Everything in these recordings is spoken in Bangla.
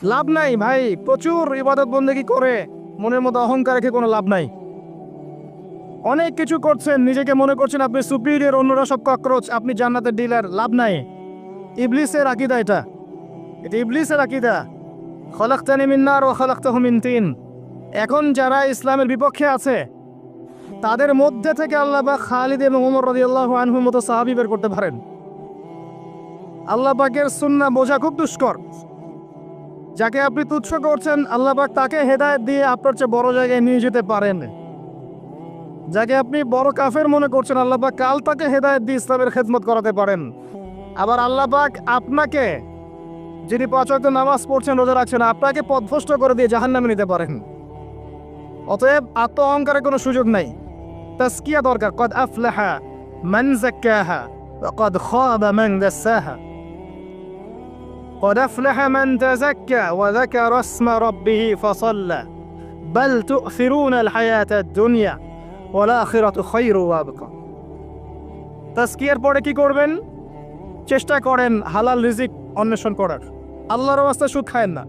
লাভ নাই ভাই, প্রচুর ইবাদত বন্দেগী করে মনের মধ্যে অহংকার রেখে কোনো লাভ নাই। অনেক কিছু করছেন, নিজেকে মনে করছেন আপনি সুপিরিয়র, অন্যরা সব ককরোচ, আপনি জান্নাতের ডিলার, লাভ নাই। ইবলিসের আকীদা এটা ইবলিসের আকীদা। খলাকতানি মিন নার ওয়া খলাকতাহু মিন তিন। এখন যারা ইসলামের বিপক্ষে আছে তাদের মধ্যে থেকে আল্লাহ পাক খালিদ এবং ওমর রাদিয়াল্লাহু আনহুর মতো সাহাবী বের করতে পারেন। আল্লাহ পাকের সুন্নাহ বোঝা খুব দুষ্কর। যাকে আপনি তুচ্ছ করছেন আল্লাহ পাক তাকে হেদায়েত দিয়ে আপনার চেয়ে বড় জায়গায় নিয়ে যেতে পারেন। যাকে আপনি বড় কাফের মনে করছেন আল্লাহ পাক কাল তাকে হেদায়েত দিয়ে ইসলামের খেদমত করাতে পারেন। আবার আল্লাহ পাক আপনাকে, যিনি 5 ওয়াক্ত নামাজ পড়ছেন, রোজা রাখছেন, আপনাকে পথভ্রষ্ট করে দিয়ে জাহান্নামে নিতে পারেন। অতএব আত্ম অহংকারের কোনো সুযোগ নাই। তাসকিয়া দরকার। কদ আফলাহা মান যাক্কাহা ওয়া কদ খাবা মান দাসাহা। قد أفلح من تزكى وذكر اسم ربه فصلى بل تؤثرون الحياة الدنيا والآخرة خير وأبقى। তাসকিয়ার পরে কি করবেন? চেষ্টা করেন হালাল রিজিক অন্বেষণ করার। আল্লাহর ওয়াস্তে সুদ খায়েন না,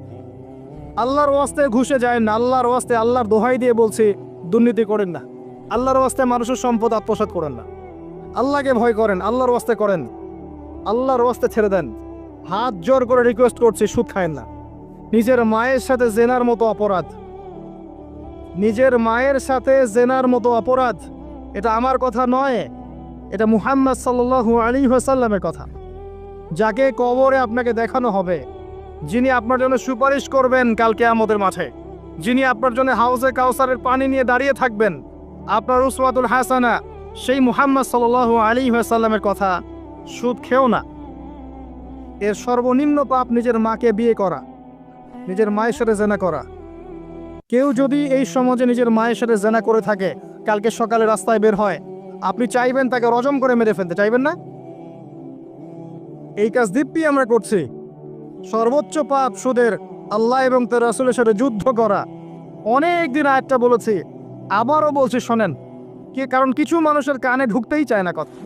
আল্লাহর ওয়াস্তে ঘুষে যায় না, আল্লাহর ওয়াস্তে আল্লাহর দোহাই দিয়ে বলছি দুর্নীতি করেন না, আল্লাহর ওয়াস্তে মানুষের সম্পদ আত্মসাৎ করেন না। আল্লাহকে ভয় করেন, আল্লাহর ওয়াস্তে করেন, আল্লাহর ওয়াস্তে ছেড়ে দেন। হাত জোর করে রিকোয়েস্ট করছি, সুদ খায়েন না। নিজের মায়ের সাথে জেনার মতো অপরাধ, নিজের মায়ের সাথে জেনার মতো অপরাধ। এটা আমার কথা নয়, এটা মুহাম্মদ সাল্লাল্লাহু আলাইহি ওয়াসাল্লামের কথা। যাকে কবরে আপনাকে দেখানো হবে, যিনি আপনার জন্য সুপারিশ করবেন কাল কিয়ামতের মাঠে, যিনি আপনার জন্য হাউজে কাউসারের পানি নিয়ে দাঁড়িয়ে থাকবেন, আপনার উসওয়াতুল হাসানা, সেই মুহাম্মদ সাল্লাল্লাহু আলাইহি ওয়াসাল্লামের কথা। সুদ খেও না। এর সর্বনিম্ন পাপ নিজের মাকে বিয়ে করা, নিজের মায়ের সাথে জেনা করা। কেউ যদি এই সমাজে নিজের মায়ের সাথে জেনা করে থাকে, কালকে সকালে রাস্তায় বের হয়, আপনি চাইবেন তাকে রজম করে মেরে ফেলতে? চাইবেন না? এই কাজ দিব্যি আমরা করছি। সর্বোচ্চ পাপ সুদের, আল্লাহ এবং তার রাসূলের সাথে যুদ্ধ করা। অনেক দিন আয়াতটা বলেছি, আবারও বলছি, শোনেন। কারণ কিছু মানুষের কানে ঢুকতেই চায় না কথা।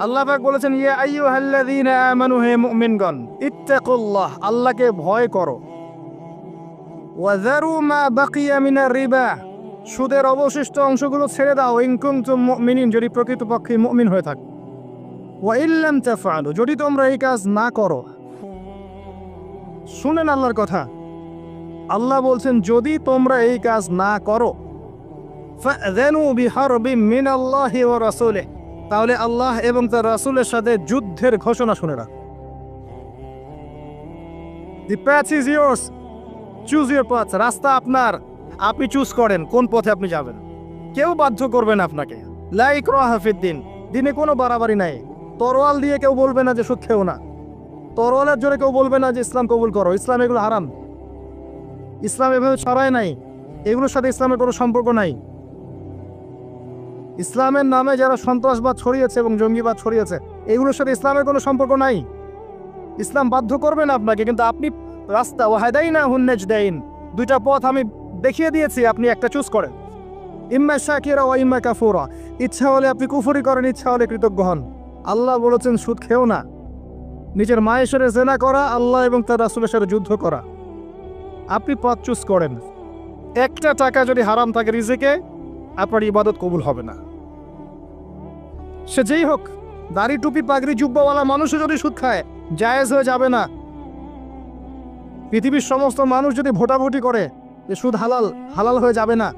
আল্লাহ পাক বলেছেন, ইয়া আইয়ুহাল্লাযীনা আমানু, হে মুমিনগণ, ইত্তাকুল্লাহ, আল্লাহকে ভয় করো। ওয়া যারু মা বাকিয়া মিনার রিবা, সুদের অবশিষ্ট অংশগুলো ছেড়ে দাও। ইন কুনতুম মুমিনিন, যদি প্রকৃতপক্ষে মুমিন হয়ে থাকো। ওয়া ইল্লাম তাফআলু, যদি তোমরা এই কাজ না করো। শুনেন আল্লাহর কথা। আল্লাহ বলছেন, যদি তোমরা এই কাজ না করো, ফাযানু বিহারবিম মিনাল্লাহি ওয়া রাসূলিহি, তাহলে আল্লাহ এবং তার রাসূলের সাথে যুদ্ধের ঘোষণা শুনে রাখ। The path is yours. Choose your path. রাস্তা আপনার, আপনি চুজ করেন কোন পথে আপনি যাবেন। কেউ বাধ্য করবে না আপনাকে। লা ইকরাহা ফিদ্দিন, দিনে কোনো বাড়াবাড়ি নাই। তরোয়াল দিয়ে কেউ বলবে না যে সুদ খেও না, তরোয়ালের জোরে কেউ বলবে না যে ইসলাম কবুল করো। ইসলাম এগুলো হারাম, ইসলাম এভাবে ছড়ায় নাই, এগুলোর সাথে ইসলামের কোনো সম্পর্ক নাই। ইসলামের নামে যারা সন্ত্রাসবাদ ছড়িয়েছে এবং জঙ্গিবাদ ছড়িয়েছে, এগুলোর সাথে ইসলামের কোনো সম্পর্ক নাই। ইসলাম বাধ্য করবে না আপনাকে, কিন্তু আপনি রাস্তা, ওয়াহাদাইনাহুন নাজদাইন, দুইটা পথ আমি দেখিয়ে দিয়েছি, আপনি একটা চুজ করেন। ইম্মা শাকিরা ওয়া ইম্মা কাফুরা, ইচ্ছা হলে আপনি কুফরি করেন, ইচ্ছা হলে কৃতজ্ঞ হন। আল্লাহ বলেছেন সুদ খেও না। নিজের মায়ের সাথে জেনা করা, আল্লাহ এবং তার রাসূলের সাথে যুদ্ধ করা। আপনি পথ চুজ করেন। একটা টাকা যদি হারাম থাকে রিজিকে, আপনার ইবাদত কবুল হবে না। সে যেই হোক, দাড়ি টুপি পাগড়ি জুব্বাওয়ালা মানুষও যদি সুদ খায়, জায়েজ হয়ে যাবে না। পৃথিবীর সমস্ত মানুষ যদি ভোটাভুটি করে যে সুদ হালাল, হালাল হয়ে যাবে না।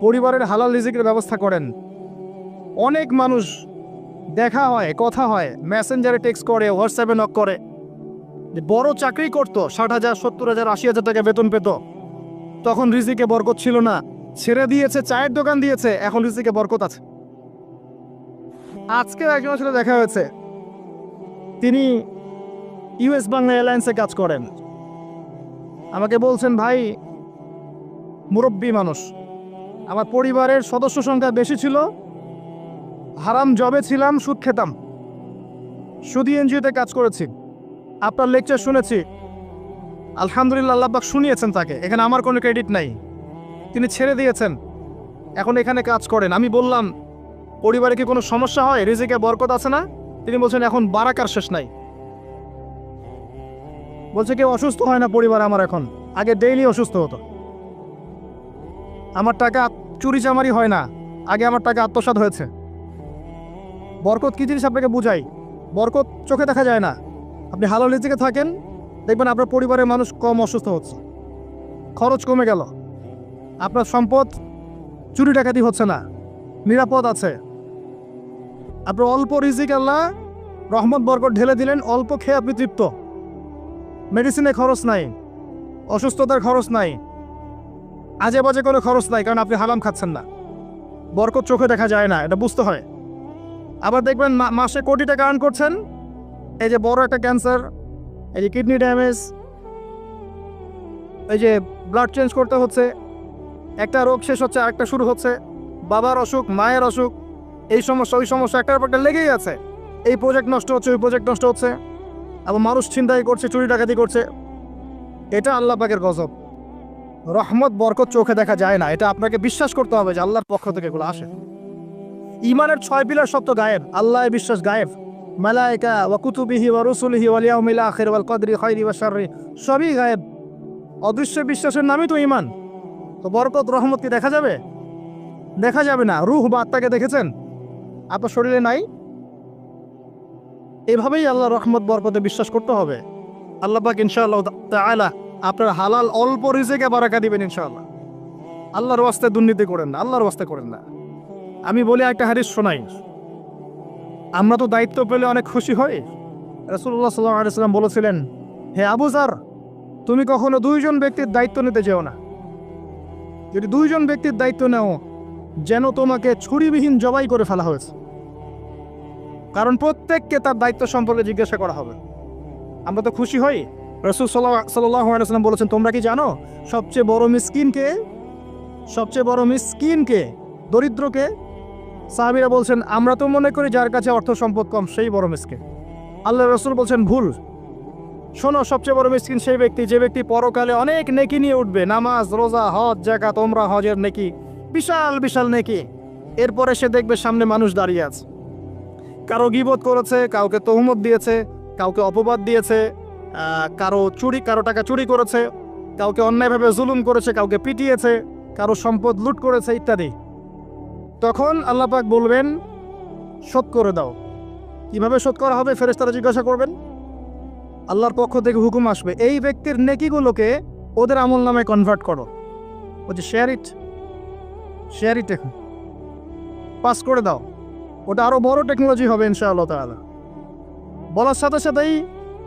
পরিবারের হালাল রিজিকের ব্যবস্থা করেন। অনেক মানুষ দেখা হয়, কথা হয়, মেসেঞ্জারে টেক্সট করে, হোয়াটসঅ্যাপে নক করে, যে বড় চাকরি করতো, 60,000 70,000 80,000 টাকা বেতন পেত, তখন রিজিকে বরকত ছিল না, ছেড়ে দিয়েছে, চায়ের দোকান দিয়েছে, এখন রিজিকে বরকত আছে। আজকে একজনের সাথে দেখা হয়েছে, তিনি ইউএস বাংলা এয়ারলাইন্সে কাজ করেন। আমাকে বলছেন, ভাই মুরব্বী মানুষ, আমার পরিবারের সদস্য সংখ্যা বেশি ছিল, হারাম জবে ছিলাম, সুদ খেতাম, সুদী এনজিওতে কাজ করেছি, আপনার লেকচার শুনেছি, আলহামদুলিল্লাহ, আল্লাহ পাক শুনিয়েছেন তাকে, এখানে আমার কোনো ক্রেডিট নাই। তিনি ছেড়ে দিয়েছেন, এখন এখানে কাজ করেন। আমি বললাম, পরিবারে কি কোনো সমস্যা হয়, রিজিকে বরকত আছে না? তিনি বলছেন, এখন বারাকার শেষ নাই। বলছে কেউ অসুস্থ হয় না পরিবার আমার এখন, আগে ডেইলি অসুস্থ হতো। আমার টাকা চুরি চামারি হয় না, আগে আমার টাকা আত্মসাৎ হয়েছে। বরকত কি জিনিস আপনাকে বুঝাই, বরকত চোখে দেখা যায় না। আপনি হালাল রিজিকে থাকেন, দেখবেন আপনার পরিবারের মানুষ কম অসুস্থ হচ্ছে, খরচ কমে গেল, আপনার সম্পদ চুরি ডাকাতি হচ্ছে না, নিরাপদ আছে। আপনার অল্প রিজিক আল্লাহ রহমত বরকত ঢেলে দিলেন, অল্প খেয়ে আপনি তৃপ্ত, মেডিসিনে খরচ নাই, অসুস্থতার খরচ নাই, আজে বাজে কোনো খরচ নাই, কারণ আপনি হারাম খাচ্ছেন না। বরকত চোখে দেখা যায় না, এটা বুঝতে হয়। আবার দেখবেন মাসে কোটি টাকা আর্ন করছেন, এই যে বড় একটা ক্যান্সার, এই যে কিডনি ড্যামেজ, এই যে ব্লাড চেঞ্জ করতে হচ্ছে, একটা রোগ শেষ হচ্ছে আরেকটা শুরু হচ্ছে, বাবার অসুখ, মায়ের অসুখ, এই সমস্যা ওই সমস্যা একটার পর একটা লেগেই আছে। এই প্রজেক্ট নষ্ট হচ্ছে, ওই প্রজেক্ট নষ্ট হচ্ছে, আবার মানুষ ছিনতাই করছে, চুরি ডাকাতি করছে। এটা আল্লাহ পাকের গজব। রহমত বরকত চোখে দেখা যায় না, এটা আপনাকে বিশ্বাস করতে হবে যে আল্লাহর পক্ষ থেকে এগুলো আসে। ইমানের 6 পিলার সব তো গায়েব, আল্লাহ বিশ্বাস গায়েব, মালায়েকা ওয়া কুতুবিহি ওয়া রুসুলিহি ওয়াল ইয়াউমিল আখির ওয়াল কদরি খাইরি ওয়া শাররি, সবই গায়েব। অদৃশ্য বিশ্বাসের নামই তো ইমান। তো বরকত রহমত কি দেখা যাবে? দেখা যাবে না। রূহ বা আত্মাকে দেখেছেন? আপনার শরীরে নাই। এভাবেই আল্লাহ রহমত বরকতে বিশ্বাস করতে হবে। আল্লাহ পাক ইনশাআল্লাহ তাআলা আপনার হালাল অল্প রিজিকে বারাকা দিবেন ইনশাআল্লাহ। আল্লাহর ওয়াস্তে দুর্নীতি করেন না, আল্লাহর ওয়াস্তে করেন না। আমি বলি একটা হাদিস শোনাই, আমরা তো দায়িত্ব পেলে অনেক খুশি হই। রাসূলুল্লাহ সাল্লাল্লাহু আলাইহি ওয়াসাল্লাম বলেছিলেন, হে আবু যার, তুমি কখনো 2 জন ব্যক্তির দায়িত্ব নিতে যেও না। যদি 2 জন ব্যক্তির দায়িত্ব নাও, যেন তোমাকে ছুরিবিহীন জবাই করে ফেলা হয়েছে, কারণ প্রত্যেককে তার দায়িত্ব সম্পর্কে জিজ্ঞাসা করা হবে। আমরা তো খুশি হই। রাসূল সাল্লাল্লাহু আলাইহি ওয়াসাল্লাম বলেছেন, তোমরা কি জানো সবচেয়ে বড় মিসকিন কে? সবচেয়ে বড় মিসকিন কে? দরিদ্রকে? সাহাবীরা বলছেন, আমরা তো মনে করি যার কাছে অর্থ সম্পদ কম সেই বড় মিসকিন। আল্লাহ রাসূল বলছেন, ভুল। শোনো, সবচেয়ে বড় মিসকিন সেই ব্যক্তি যে ব্যক্তি পরকালে অনেক নেকি নিয়ে উঠবে, নামাজ, রোজা, হজ, যাকাত, ওমরা, হজের নেকি, বিশাল বিশাল নেকি। এরপরে সে দেখবে সামনে মানুষ দাঁড়িয়ে আছে, কারো গীবত করেছে, কাউকে তহমত দিয়েছে, কাউকে অপবাদ দিয়েছে, কারো টাকা চুরি করেছে, কাউকে অন্যায়ভাবে জুলুম করেছে, কাউকে পিটিয়েছে, কারো সম্পদ লুট করেছে ইত্যাদি। তখন আল্লাহ পাক বলবেন, শোধ করে দাও। কিভাবে শোধ করা হবে? ফেরেশতারা জিজ্ঞাসা করবেন, আল্লাহর পক্ষ থেকে হুকুম আসবে, এই ব্যক্তির নেকিগুলোকে ওদের আমল নামে কনভার্ট করো। বলছে শেয়ার ইট পাস করে দাও। ওটা আরো বড় টেকনোলজি হবে ইনশাআল্লাহ তাআলা। বলার সাথে সাথেই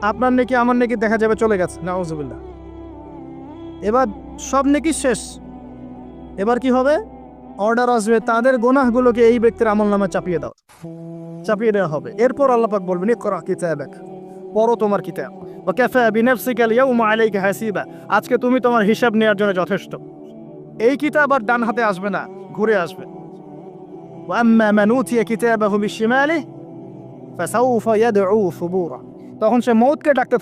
আপনার নেকি আমার নেকি দেখা যাবে চলে গেছে, নাউজুবিল্লাহ। এবার সব নেকি শেষ। এবার কি হবে? অর্ডার আসবে, তাদের গুনাহগুলোকে এই ব্যক্তির আমল নামে চাপিয়ে দেওয়া হবে। এরপর আল্লাহ পাক বলবেন, ইকরা কিতাবাক, পড়ো তোমার কিতাব, ওয়া কাফা বিনাফসিকা আল-ইয়াওমা আলাইকা হাসিবা, আজকে তুমি তোমার হিসাব নেওয়ার জন্য যথেষ্ট। এই কিতাব আর ডান হাতে আসবে না, ঘুরে আসবে। ওয়া আম্মা মান উতিয়া কিতাবাহু বিশিমালিহি ফাসাউফা ইয়াদউ সুবুরা, তখন সে মউতকে ডাকতে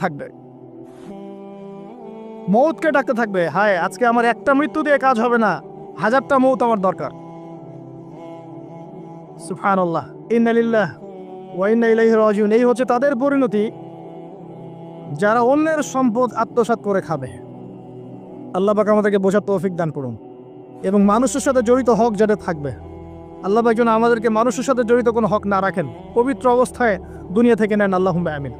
থাকবে, হায় আজকে আমার একটা মৃত্যু দিয়ে কাজ হবে না, 1000টা মউত আমার দরকার। সুবহানাল্লাহ, ইন্না লিল্লাহি ওয়া ইন্না ইলাইহি রাজিউন। এই হচ্ছে তাদের পরিণতি যারা অন্যের সম্পদ আত্মসাৎ করে খাবে। আল্লাহ পাক আমাদেরকে বোঝার তৌফিক দান করুন, এবং মানুষের সাথে জড়িত হক যাদের থাকবে, আল্লাহ পাক যেন আমাদেরকে মানুষের সাথে জড়িত কোনো হক না রাখেন, পবিত্র অবস্থায় দুনিয়া থেকে নেন, আল্লাহুম্মা আমিন।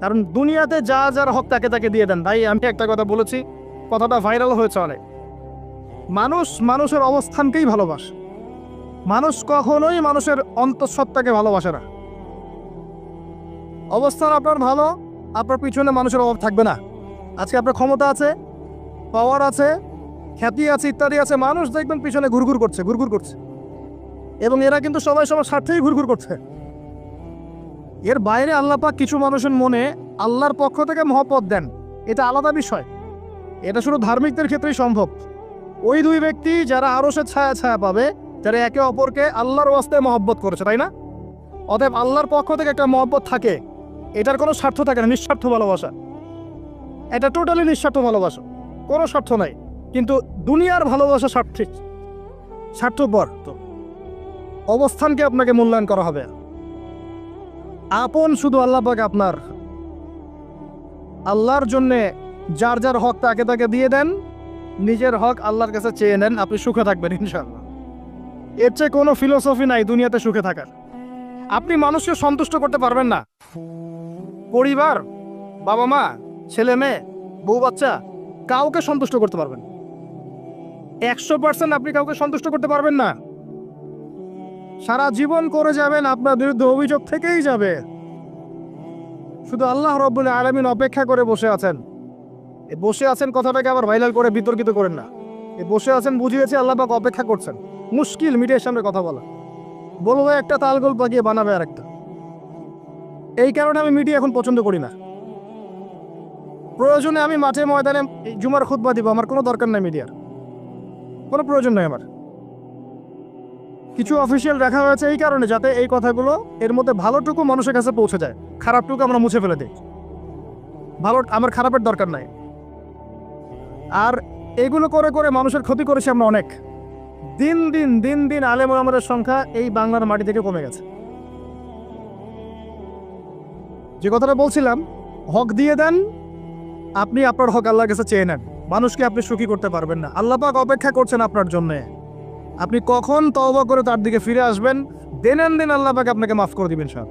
কারণ দুনিয়াতে যা যার হক তাকে দিয়ে দেন। ভাই আমি একটা কথা বলেছি, কথাটা ভাইরাল হয়েছে অনেক। মানুষের অবস্থানকেই ভালোবাসে, মানুষ কখনোই মানুষের অন্তঃসত্ত্বাকে ভালোবাসে না। অবস্থান আপনার ভালো, আপনার পিছনে মানুষের অভাব থাকবে না। আজকে আপনার ক্ষমতা আছে, পাওয়ার আছে, খ্যাতি আছে, ইত্যাদি আছে, মানুষ দেখবেন পিছনে ঘুরঘুর করছে, এবং এরা কিন্তু সবাই সবার স্বার্থেই ঘুরঘুর করছে। এর বাইরে আল্লাহ পাক কিছু মানুষের মনে আল্লাহর পক্ষ থেকে মহব্বত দেন, এটা আলাদা বিষয়। এটা শুধু ধার্মিকদের ক্ষেত্রেই সম্ভব। ওই 2 ব্যক্তি যারা আরশের ছায়া পাবে, যারা একে অপরকে আল্লাহর ওয়াস্তে মহব্বত করেছে, তাই না? অতএব আল্লাহর পক্ষ থেকে একটা মহব্বত থাকে, এটার কোনো স্বার্থ থাকে না, নিঃস্বার্থ ভালোবাসা। এটা টোটালি নিঃস্বার্থ ভালোবাসা, কোনো স্বার্থ নাই। কিন্তু দুনিয়ার ভালোবাসা স্বার্থপর। তো অবস্থানকে আপনাকে মূল্যায়ন করা হবে। আপন শুধু আল্লাহ পাক আপনার, আল্লাহর জন্যে যার যার হক তাকে তাকে দিয়ে দেন, নিজের হক আল্লাহর কাছে চেয়ে নেন, আপনি সুখে থাকবেন ইনশাআল্লাহ। এর চেয়ে কোনো ফিলোসফি নাই দুনিয়াতে সুখে থাকার। আপনি মানুষকে সন্তুষ্ট করতে পারবেন না, পরিবার, বাবা মা, ছেলে মেয়ে, বউ বাচ্চা, কাউকে সন্তুষ্ট করতে পারবেন 100% আপনি কাউকে সন্তুষ্ট করতে পারবেন না। সারা জীবন করে যাবেন, আপনার বিরুদ্ধে অভিযোগ থেকেই যাবে। শুধু আল্লাহ রাব্বুল আলামিন অপেক্ষা করে বসে আছেন। এই বসে আছেন কথাটাকে আবার ভাইরাল করে বিতর্কিত করেন না। এই বসে আছেন বুঝিয়েছে আল্লাহ পাক অপেক্ষা করছেন। মুশকিল মিডিয়ার সামনে কথা বলা, বলবো একটা তালগোল পাকিয়ে বানাবে আর একটা। এই কারণে আমি মিডিয়া এখন পছন্দ করি না। প্রয়োজনে আমি মাঠে ময়দানে জুমার খুতবা দিব, আমার কোনো দরকার নাই মিডিয়ার, কোনো প্রয়োজন নাই আমার। কিছু অফিসিয়াল রাখা হয়েছে এই কারণে যাতে এই কথাগুলো এর মধ্যে ভালোটুকু মানুষের কাছে পৌঁছে যায়, খারাপটুকু আমরা মুছে ফেলে দিই। ভালো, আমার খারাপের দরকার নাই। আর এগুলো করে করে মানুষের ক্ষতি করেছি আমরা অনেক। দিন দিন আলেম ওলামাদের সংখ্যা এই বাংলার মাটি থেকে কমে গেছে। যে কথাটা বলছিলাম, হক দিয়ে দেন, আপনি আপনার হক আল্লাহর কাছে চেয়ে নেন। মানুষকে আপনি সুখী করতে পারবেন না। আল্লাহ পাক অপেক্ষা করছেন আপনার জন্যে। আপনি কখন তওবা করে তার দিকে ফিরে আসবেন, দিন আল্লাহ পাক আপনাকে মাফ করে দিবেন সব।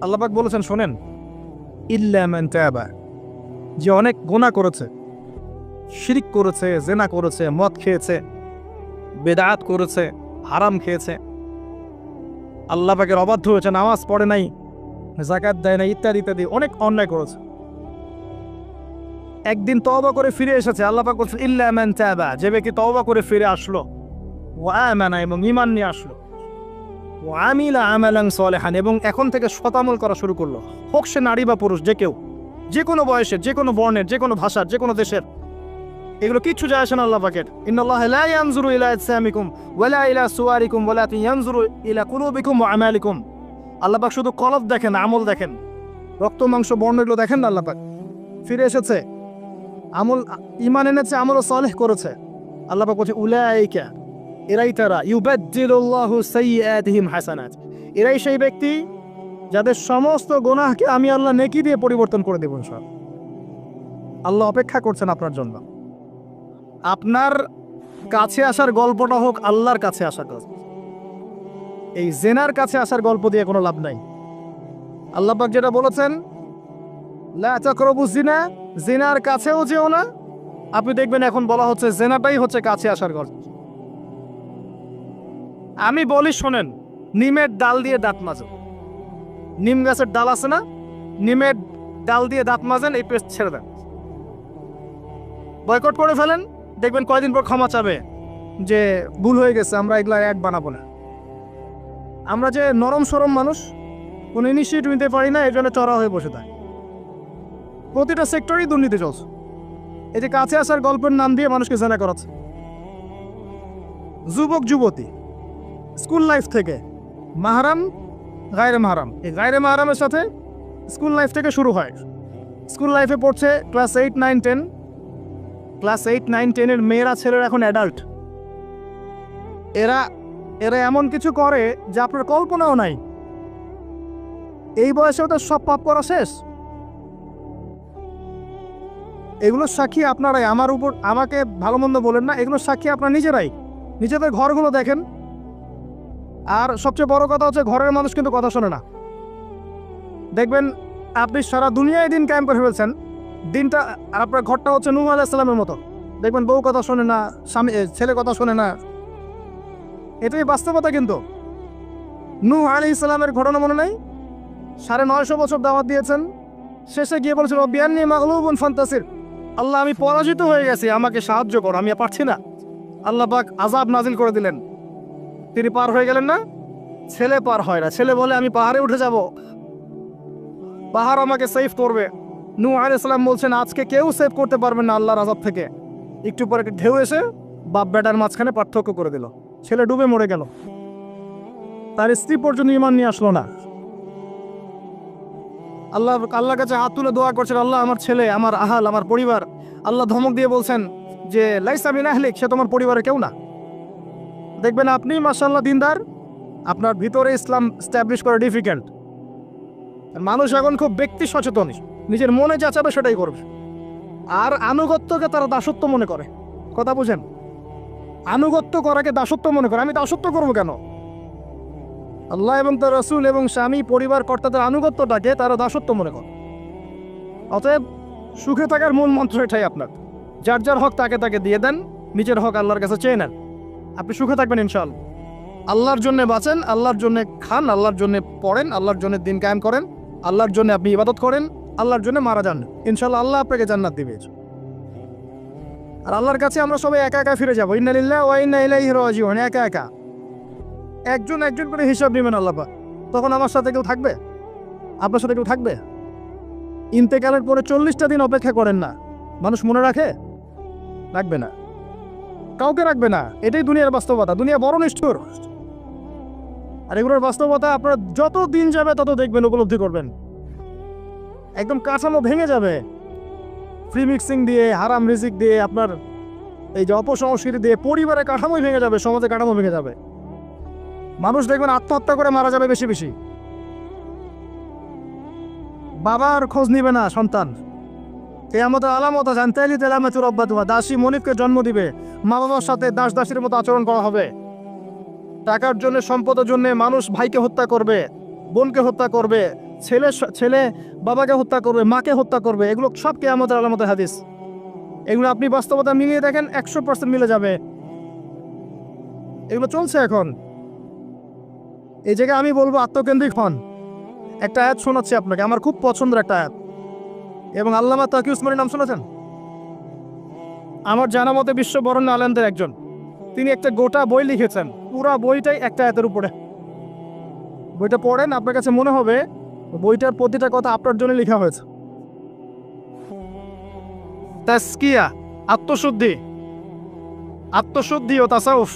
আল্লাহ পাক বলেছেন শোনেন, ইল্লা মান তাবা, যে অনেক গুনাহ করেছে, শিরক করেছে, জেনা করেছে, মদ খেয়েছে, বেদাত করেছে, হারাম খেয়েছে, আল্লাহ পাকের অবাধ্য হয়েছে, নামাজ পড়ে নাই, যাকাত দেয় না, ইত্যাদি ইত্যাদি অনেক অন্যায় করেছে, একদিন তওবা করে ফিরে এসেছে। আল্লাহ পাক বলছেন ইল্লা মান তাবা, যে ব্যক্তি তওবা করে ফিরে আসলো, ওয়া আমানা, এবং ঈমান নিয়ে আসলো, ওয়া আমিলা আমালান সালিহান, এবং এখন থেকে সৎ আমল করা শুরু করলো, হোক সে নারী বা পুরুষ, যে কেউ, যে কোনো বয়সের, যে কোনো বর্ণের, যে কোনো ভাষার, যে কোনো দেশের, এগুলো কিচ্ছু যায় আসে না আল্লাহ পাকের। ইন্নাল্লাহা লা ইয়ানজুরু ইলা আজসামিকুম ওয়ালা ইলা সুওয়ারিকুম ওয়ালাকিন ইয়ানজুরু ইলা কুলুবিকুম ওয়া আমালিকুম। আল্লাহ পাক শুধু কলব দেখেন, আমল দেখেন, রক্ত মাংস বর্ণ এগুলো দেখেন না। আল্লাহ পাক ফিরে এসেছে, আমল ঈমান এনেছে, আমল সালেহ করেছে। আল্লাহ পাক বলছে উলাইকা, এরাই তারা, ইউবাদদিলুল্লাহু সাইয়্যাতিহিম হাসানাত, এরাই সেই ব্যক্তি যাদের সমস্ত গুনাহকে আমি আল্লাহ নেকি দিয়ে পরিবর্তন করে দেব সব। আল্লাহ অপেক্ষা করছেন আপনার জন্য। আপনার কাছে আসার গল্পটা হোক আল্লাহর কাছে আসার গল্প। এই জেনার কাছে আসার গল্প দিয়ে কোনো লাভ নাই। আল্লাহ পাক যেটা বলেছেন লা তাকরাবুজ জিনা, জিনার কাছেও যেও না। আপনি দেখবেন এখন বলা হচ্ছে জেনাটাই হচ্ছে কাছে আসার গল্প। আমি বলি শোনেন, নিমের ডাল দিয়ে দাঁত মাজেন, নিম গাছের ডাল আছে না, নিমের ডাল দিয়ে দাঁত মাজেন, এই পেস্ট ছেড়ে দেন, বয়কট করে ফেলেন, দেখবেন কয়দিন পর ক্ষমা চাবে যে ভুল হয়ে গেছে, আমরা এগুলা এক বানাবো না। আমরা যে নরম সরম মানুষ, কোনো ইনিশিয়েটিভ নিতে পারি না, এই জন্য চড়া হয়ে বসে থাকে। প্রতিটা সেক্টরেই দুর্নীতি চলছে। এই যে কাছে আসার গল্পের নাম দিয়ে মানুষকে জেনা করাচ্ছে। যুবক যুবতী স্কুল লাইফ থেকে মাহরাম, গায়রে মাহরাম, এই গায়রে মাহরামের সাথে স্কুল লাইফ থেকে শুরু হয়। স্কুল লাইফে পড়ছে ক্লাস 8, 9, 10। ক্লাস 8, 9, 10-এর মেয়েরা ছেলেরা এখন অ্যাডাল্ট। এরা এমন কিছু করে যা আপনার কল্পনাও নাই। এই বয়সেও তো সব পাপ করা শেষ। এগুলোর সাক্ষী আপনারাই, আমার উপর আমাকে ভালো মন্দ বলেন না, এগুলোর সাক্ষী আপনারা নিজেরাই। নিজেদের ঘরগুলো দেখেন। আর সবচেয়ে বড় কথা হচ্ছে ঘরের মানুষ কিন্তু কথা শোনে না। দেখবেন আপনি সারা দুনিয়ায় দিন কায়েম করে ফেলছেন, দিনটা আর আপনার ঘরটা হচ্ছে নূহ আলাইহিস সালামের মতো। দেখবেন বউ কথা শোনে না, স্বামী ছেলে কথা শোনে না। এটাই বাস্তবতা। কিন্তু নূহ আলাইহিস সালামের ঘটনা মনে নাই? 950 বছর দাওয়াত দিয়েছেন, শেষে গিয়ে বলেছিল বিআন্নী মাগলুবুন ফান্তাসির, আল্লাহ আমি পরাজিত হয়ে গেছি, আমাকে সাহায্য করো, আমি পারছি না। আল্লাহ পাক আযাব নাজিল করে দিলেন। তিনি পার হয়ে গেলেন না। ছেলে পার হয় না। ছেলে বলে আমি পাহাড়ে উঠে যাব, পাহাড় আমাকে সেভ করবে। নূহ আলাইহিস সালাম বলছেন আজকে কেউ সেভ করতে পারবে না আল্লাহর আযাব থেকে। একটু পরে একটা ঢেউ এসে বাপ বেটার মাঝখানে পার্থক্য করে দিল। ছেলে ডুবে মরে গেল, তার স্ত্রী পর্যন্ত ঈমান নিয়ে আসলো না। আল্লাহর কাছে হাত তুলে দোয়া করছেন, আল্লাহ আমার ছেলে, আমার আহাল, আমার পরিবার। আল্লাহ ধমক দিয়ে বলছেন যে লাইসা মিন আহলিক, সে তোমার পরিবারের কেউ না। দেখবেন আপনি মাশাআল্লাহ দিনদার, আপনার ভিতরে ইসলাম স্ট্যাবলিশ করা ডিফিকাল্ট। মানুষ এখন খুব ব্যক্তি সচেতন। নিজের মনে যা চাবে সেটাই করবে। আর আনুগত্যকে তারা দাসত্ব মনে করে। কথা বুঝেন? আনুগত্য করাকে দাসত্ব মনে করে। আমি দাসত্ব করবো কেন? আল্লাহ এবং তার রাসূল এবং স্বামী পরিবার কর্তাদের আনুগত্যটাকে তারা দাসত্ব মনে করে। অতএব সুখে থাকার মূল মন্ত্র এটাই আপনার, যার যার হক তাকে তাকে দিয়ে দেন, নিজের হক আল্লাহর কাছে চেয়ে নেন, আপনি সুখে থাকবেন ইনশাআল্লাহ। আল্লাহর জন্য বাঁচেন, আল্লাহর জন্য খান, আল্লাহর জন্য পড়েন, আল্লাহর জন্য দিন কায়েম করেন, আল্লাহর জন্য আপনি ইবাদত করেন, আল্লাহর জন্য মারা যান, ইনশাআল্লাহ আল্লাহ আপনাকে জান্নাত দিবে। আর আল্লাহর কাছে আমরা সবাই একা একা ফিরে যাবো। ইন্না লিল্লাহি ওয়া ইন্না ইলাইহি রাজিউন। একা একা একজন একজন করে হিসাব নেবেন আল্লাহ পাক। তখন আমার সাথে কেউ থাকবে? আপনার সাথে কেউ থাকবে? ইন্তেকালের পরে 40টা দিন অপেক্ষা করেন না, মানুষ মনে রাখে? রাখবে না, কাউকে রাখবে না। এটাই দুনিয়ার বাস্তবতা। দুনিয়া বড় নিষ্ঠুর। আর এগুলোর বাস্তবতা আপনারা যত দিন যাবে তত দেখবেন, উপলব্ধি করবেন। একদম কাঠামো ভেঙে যাবে, ফ্রি মিক্সিং দিয়ে, হারাম রিজিক দিয়ে, আপনার এই যে অপসংস্কৃতি দিয়ে পরিবারের কাঠামোই ভেঙে যাবে, সমাজের কাঠামো ভেঙে যাবে। মানুষ দেখবেন আত্মহত্যা করে মারা যাবে বেশি বেশি। বাবার খোঁজ নিবে না সন্তান। কিয়ামতের আলামত আছে, আনতালি তেলামাতু রাব্বাতুহা। দাসী মনিবকে জন্ম দিবে, মা বাবার সাথে দাস দাসীর মতো আচরণ করা হবে। টাকার জন্য, সম্পদের জন্য মানুষ ভাইকে হত্যা করবে, বোনকে হত্যা করবে, ছেলে ছেলে বাবাকে হত্যা করবে, মাকে হত্যা করবে। এগুলো সব কিয়ামতের আলামতের হাদিস। এগুলো আপনি বাস্তবতা মিলিয়ে দেখেন, 100% মিলে যাবে। এগুলো চলছে এখন। এই জায়গায় আমি বলবো আত্মকেন্দ্রিক হন। একটা আয়াত শোনাচ্ছি আপনাকে, আমার খুব পছন্দের একটা আয়াত, এবং আল্লামা তাকি উসমানীর নাম শুনেছেন? আমার জানা মতে বিশ্ব বরেণ্য আলেমদের একজন। তিনি একটা গোটা বই লিখেছেন, পুরা বইটাই একটা আয়াতের উপরে। বইটা পড়েন, আপনার কাছে মনে হবে বইটার প্রতিটা কথা আপনার জন্য লেখা হয়েছে। তাসকিয়া, আত্মশুদ্ধি, আত্মশুদ্ধি ও তাসাউফ।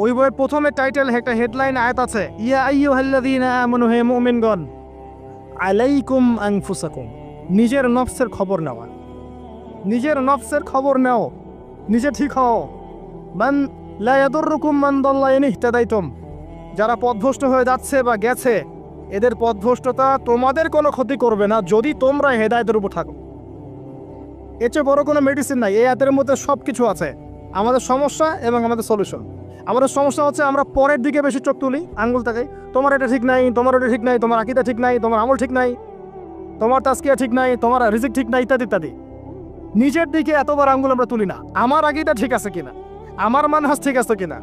ওই বইয়ের প্রথমে টাইটেল, একটা হেডলাইন আয়াত আছে, ইয়া আইয়ুহাল্লাযীনা আমানু, হে মুমিনগণ, আলাইকুম আনফুসাকুম। নিজের নফসের খবর নেওয়া, নিজের নফসের খবর নাও, নিজে ঠিক হও। মান লা ইয়াদুররুকুম মান দাল্লা ইন ইহতাদাইতুম। যারা পথভ্রষ্ট হয়ে যাচ্ছে বা গেছে, এদের পথভ্রষ্টতা তোমাদের কোনো ক্ষতি করবে না যদি তোমরা হেদায়েতের উপর থাকো। এর চেয়ে বড় কোনো মেডিসিন নাই। এই আয়াতের মধ্যে সব কিছু আছে, আমাদের সমস্যা এবং আমাদের সলিউশন। আমাদের সমস্যা হচ্ছে আমরা পরের দিকে বেশি চোখ তুলি, আঙ্গুল তাকাই, তোমার এটা ঠিক নাই, তোমার ওটা ঠিক নাই, তোমার আকীদা ঠিক নাই, তোমার আমল ঠিক নাই, তোমার তাজকিয়া ঠিক নাই, তোমার রিজিক ঠিক নাই, ইত্যাদি ইত্যাদি। নিজের দিকে এতবার আঙ্গুল আমরা তুলি না। আমার আকীদা ঠিক আছে কিনা, আমার মানহাজ ঠিক আছে কিনা,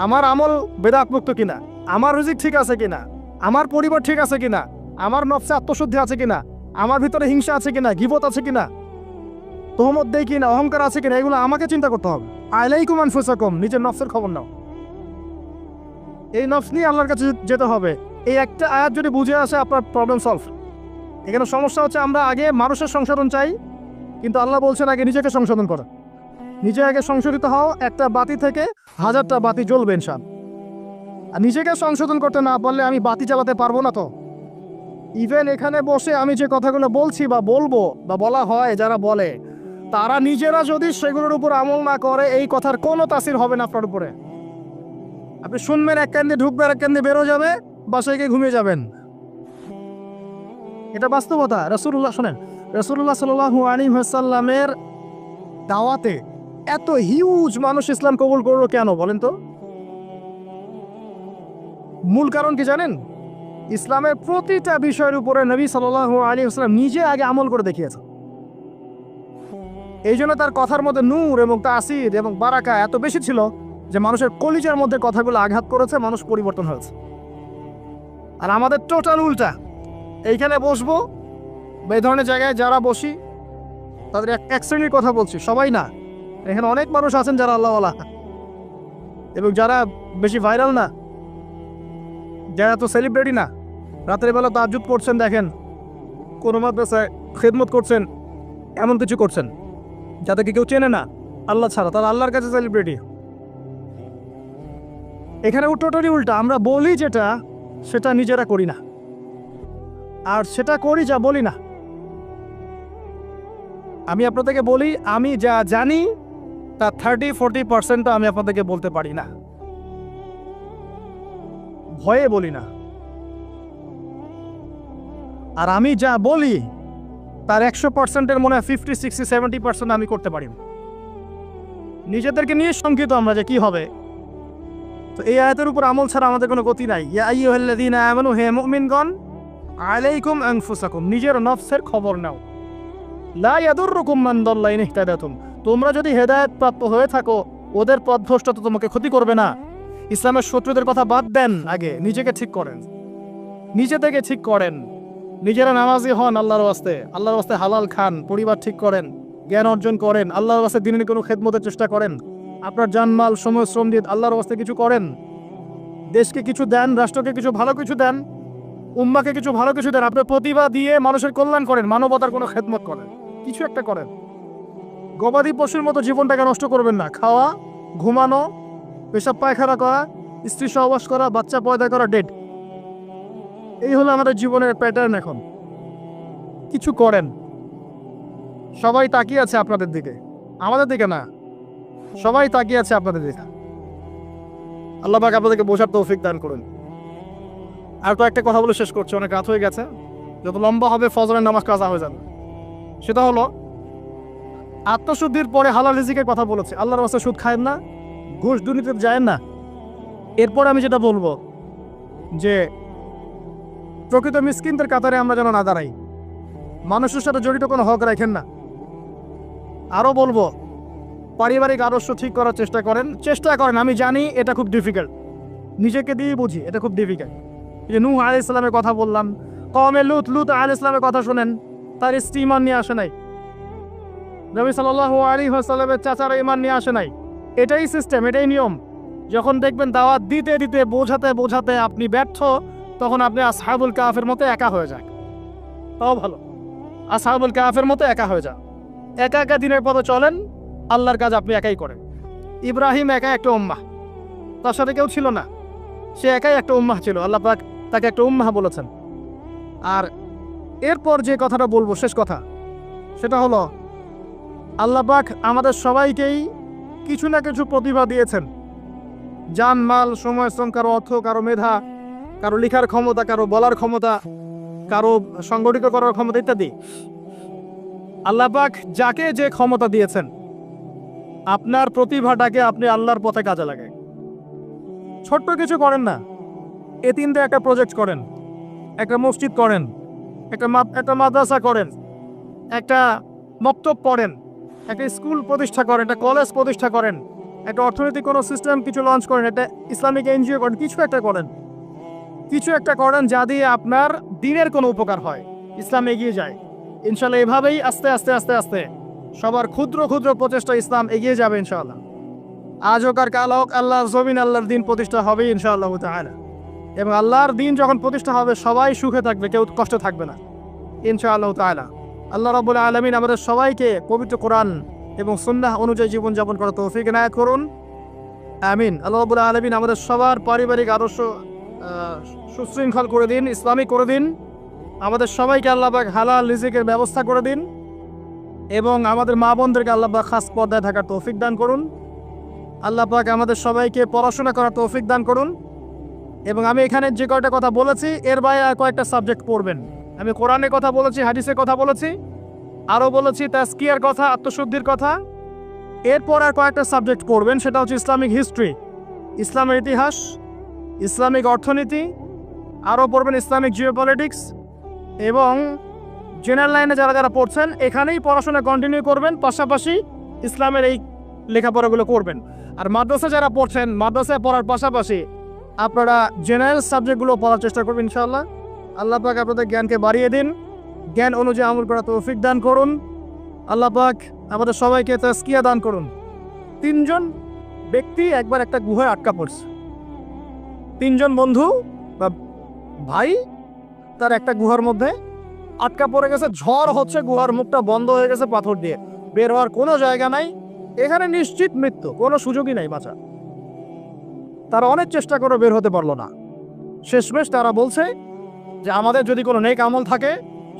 আমার আমল বেদাতমুক্ত কিনা, আমার রিজিক ঠিক আছে কিনা, আমার পরিবার ঠিক আছে কিনা, আমার নফসে আত্মশুদ্ধি আছে কিনা, আমার ভিতরে হিংসা আছে কিনা, গীবত আছে কিনা, তোহমত দেই কিনা, অহংকার আছে কিনা, এগুলো আমাকে চিন্তা করতে হবে। আলাইকুম আনফুসাকুম, নিজের নফসের খবর নাও। এই নফস নিয়ে আল্লাহর কাছে যেতে হবে। এই একটা আয়াত যদি বুঝে আসে, আপনার প্রবলেম সলভ। এখানে সমস্যা হচ্ছে আমরা আগে মানুষের সংশোধন চাই, কিন্তু আল্লাহ বলছেন আগে নিজেকে সংশোধন করো। নিজে আগে সংশোধিত হও, একটা বাতি থেকে 1000টা বাতি জ্বলবে ইনশাআল্লাহ। আর নিজেকে সংশোধন করতে না পারলে আমি বাতি জ্বালাতে পারবো না। তো ইভেন এখানে বসে আমি যে কথাগুলো বলছি বা বলবো বা বলা হয়, যারা বলে, তারা নিজেরা যদি সেগুলোর উপর আমল না করে, এই কথার কোনো তাসির হবে না আপনার উপরে। আপনি শুনবেন, এক কান দিয়ে ঢুকবে, এক কান দিয়ে বেরো যাবে, বাসায় গিয়ে ঘুমিয়ে যাবেন। এটা বাস্তবতা। রাসূলুল্লাহ, শোনেন, রাসূলুল্লাহ সাল্লাল্লাহু আলাইহি ওয়াসাল্লামের দাওয়াতে এত হিউজ মানুষ ইসলাম কবুল করলো কেন বলেন তো? মূল কারণ কি জানেন? ইসলামের প্রতিটা বিষয়ের উপরে নবী সাল্লাল্লাহু আলাইহি ওয়াসাল্লাম নিজে আগে আমল করে দেখিয়েছে। এই জন্য তার কথার মধ্যে নূর এবং তাসির এবং বারাকা এত বেশি ছিল যে মানুষের কলিজার মধ্যে কথাগুলো আঘাত করেছে, মানুষ পরিবর্তন হয়েছে। আর আমাদের টোটাল উল্টা। এইখানে বসবো, এই ধরনের জায়গায় যারা বসি তাদের এক শ্রেণীর কথা বলছি, সবাই না। এখানে অনেক মানুষ আছেন যারা আল্লাহওয়ালা এবং যারা বেশি ভাইরাল না, যারা তো সেলিব্রিটি না। রাতের বেলা তাহাজ্জুদ করছেন, দেখেন কোনো মাদ্রাসায় খেদমত করছেন, এমন কিছু করছেন যাদেরকে কেউ চেনে না আল্লাহ ছাড়া, তারা আল্লাহর কাছে সেলিব্রিটি। এখানে টোটালি উল্টা। আমরা বলি যেটা, সেটা নিজেরা করি না, আর সেটা করি যা বলি না। আমি আপনাদেরকে বলি, আমি যা জানি তার 30-40% আমি আপনাদেরকে বলতে পারি না, ভয়ে বলি না। আর আমি যা বলি তার 100%-এর মনে হয় 50, 60, 70% আমি করতে পারি না। নিজেদেরকে নিয়ে শঙ্কিত আমরা যে কি হবে। তো এই আয়াতের উপর আমল ছাড়া আমাদের কোনো গতি নাই। ইয়া আইয়ুহাল্লাযীনা আমানু, হে মুমিনগণ, আলাইকুম আনফুসাকুম, নিজের নফসের খবর নাও। লা ইয়াদুররুকুম মান দাল্লা ইন ইহতাদাতুম, তোমরা যদি হেদায়েত প্রাপ্ত হয়ে থাকো ওদের পথভ্রষ্টতা তোমাকে ক্ষতি করবে না। ইসলামের শত্রুদের কথা বাদ দেন, আগে নিজেকে ঠিক করেন, নিজে থেকে ঠিক করেন। নিজেরা নামাজি হন আল্লাহর ওয়াস্তে, আল্লাহর ওয়াস্তে হালাল খান, পরিবার ঠিক করেন, জ্ঞান অর্জন করেন, আল্লাহর ওয়াস্তে দিনের কোনো খেদমতের চেষ্টা করেন, আপনার জানমাল সময় শ্রম দিয়ে আল্লাহর ওয়াস্তে কিছু করেন, দেশকে কিছু দেন, রাষ্ট্রকে কিছু ভালো কিছু দেন, উম্মাকে কিছু ভালো কিছু দেন, আপনার প্রতিভা দিয়ে মানুষের কল্যাণ করেন, মানবতার কোনো খেদমত করেন, কিছু একটা করেন। গবাদি পশুর মতো জীবনটাকে নষ্ট করবেন না। খাওয়া, ঘুমানো, পেশাব পায়খানা করা, স্ত্রী সহবাস করা, বাচ্চা পয়দা করা, ডেট, এই হলো আমাদের জীবনের প্যাটার্ন। এখন কিছু করেন। সবাই তাকিয়ে আছে আপনাদের দিকে, আমাদের দিকে না, সবাই তাকিয়ে আছে আপনাদের দিকে। আল্লাহ পাক আপনাদেরকে বোঝার তৌফিক দান করুন। আর তো একটা কথা বলে শেষ করছি, অনেক রাত হয়ে গেছে, যত লম্বা হবে ফজরের নামাজ কাজা হয়ে যাবে। সেটা হলো আত্মশুদ্ধির পরে হালাল রিজিকের কথা বলেছে। আল্লাহর রাস্তায় সুদ খায়েন না, ঘুষ দুর্নীতিতে যায়েন না। এরপর আমি যেটা বলবো যে প্রকৃত মিসকিনদের কাতারে আমরা যেন না দাঁড়াই, মানুষের সাথে জড়িত কোনো হক রাখেন না। আরও বলবো পারিবারিক আদর্শ ঠিক করার চেষ্টা করেন। আমি জানি এটা খুব ডিফিকাল্ট, নিজেকে দিয়ে বুঝি এটা খুব ডিফিকাল্ট। যে নূহ আলাইহিস সালামের কথা বললাম, কওমে লুত আলাইহিস সালামের কথা শোনেন, তার স্ত্রী ঈমান নিয়ে আসে নাই, নবী সাল্লাল্লাহু আলাইহি ওয়াসাল্লামের চাচারা ঈমান নিয়ে আসে নাই। এটাই সিস্টেম, এটাই নিয়ম। যখন দেখবেন দাওয়াত দিতে দিতে বোঝাতে আপনি ব্যর্থ, তখন আপনি আসহাবুল কাহফের মতো একা হয়ে যান। তাও ভালো, আসহাবুল কাহফের মতো একা হয়ে যান। একা একা দিনের পথে চলেন, আল্লাহর কাজ আপনি একাই করেন। ইব্রাহিম একা একটা উম্মাহ, তার সাথে কেউ ছিল না, সে একাই একটা উম্মাহ ছিল। আল্লাহ পাক তাকে একটা উম্মাহ বলেছেন। আর এরপর যে কথাটা বলবো, শেষ কথা, সেটা হলো আল্লাহ পাক আমাদের সবাইকেই কিছু না কিছু প্রতিভা দিয়েছেন। জান, মাল, সময়, শ্রম, কারো অর্থ, কারো মেধা, কারো লেখার ক্ষমতা, কারো বলার ক্ষমতা, কারো সংগঠিত করার ক্ষমতা ইত্যাদি। আল্লাহ পাক যাকে যে ক্ষমতা দিয়েছেন, আপনার প্রতিভাটাকে আপনি আল্লাহর পথে কাজে লাগান। ছোট্ট কিছু করেন না, এতিমদের একটা প্রজেক্ট করেন, একটা মসজিদ করেন, একটা মাদ্রাসা করেন, একটা মক্তব পড়েন, একটা স্কুল প্রতিষ্ঠা করেন, একটা কলেজ প্রতিষ্ঠা করেন, একটা অর্থনৈতিক কোনো সিস্টেম কিছু লঞ্চ করেন, একটা ইসলামিক এনজিও করেন, কিছু একটা করেন যা দিয়ে আপনার দিনের কোনো উপকার হয়, ইসলাম এগিয়ে যায়। ইনশাল্লাহ এভাবেই আস্তে আস্তে আস্তে আস্তে সবার ক্ষুদ্র ক্ষুদ্র প্রচেষ্টা ইসলাম এগিয়ে যাবে ইনশাআল্লাহ। আজ হোক আর কাল হোক, আল্লাহর জমিন, আল্লাহর দিন প্রতিষ্ঠা হবে ইনশাআল্লাহ তাআলা। এবং আল্লাহর দিন যখন প্রতিষ্ঠা হবে সবাই সুখে থাকবে, কেউ কষ্টে থাকবে না ইনশাআল্লাহ তাআলা। আল্লাহ রাব্বুল আলামিন আমাদের সবাইকে পবিত্র কোরআন এবং সুন্নাহ অনুযায়ী জীবনযাপন করার তৌফিক এনায়েত করুন, আমিন। আল্লাহ রাব্বুল আলামিন আমাদের সবার পারিবারিক আদর্শ সুশৃঙ্খল করে দিন, ইসলামিক করে দিন। আমাদের সবাইকে আল্লাহ পাক হালাল রিজিকের ব্যবস্থা করে দিন এবং আমাদের মা বোনদেরকে আল্লাহ পাক খাস পর্দায় থাকার তৌফিক দান করুন। আল্লাহ পাক আমাদের সবাইকে পড়াশোনা করার তৌফিক দান করুন। এবং আমি এখানে যে কয়টা কথা বলেছি এর বাইরে আর কয়েকটা সাবজেক্ট পড়বেন। আমি কোরআনের কথা বলেছি, হাদিসের কথা বলেছি, আরও বলেছি তাজকিয়ার কথা, আত্মশুদ্ধির কথা। এরপর আর কয়েকটা সাবজেক্ট পড়বেন, সেটা হচ্ছে ইসলামিক হিস্ট্রি, ইসলামের ইতিহাস, ইসলামিক অর্থনীতি, আরও পড়বেন ইসলামিক জিওপলিটিক্স। এবং জেনারেল লাইনে যারা পড়ছেন এখানেই পড়াশোনা কন্টিনিউ করবেন, পাশাপাশি ইসলামের এই লেখাপড়াগুলো করবেন। আর মাদ্রাসা যারা পড়ছেন, মাদ্রাসায় পড়ার পাশাপাশি আপনারা জেনারেল সাবজেক্টগুলো পড়ার চেষ্টা করবেন ইনশাআল্লাহ। আল্লাহ পাক আপনাদের জ্ঞানকে বাড়িয়ে দিন, জ্ঞান অনুযায়ী আমল করার তৌফিক দান করুন। আল্লাহ পাক আমাদের সবাইকে তাজকিয়া দান করুন। 3 জন ব্যক্তি একবার একটা গুহায় আটকা পড়ছে। 3 জন বন্ধু বা ভাই তার একটা গুহার মধ্যে আটকা পড়ে গেছে। ঝড় হচ্ছে, গুহার মুখটা বন্ধ হয়ে গেছে পাথর দিয়ে, বের হওয়ার কোনো জায়গা নাই। এখানে নিশ্চিত মৃত্যু, কোনো সুযোগই নাই বাঁচা। তারা অনেক চেষ্টা করে বের হতে পারলো না। শেষমেশ তারা বলছে যে আমাদের যদি কোনো নেক আমল থাকে,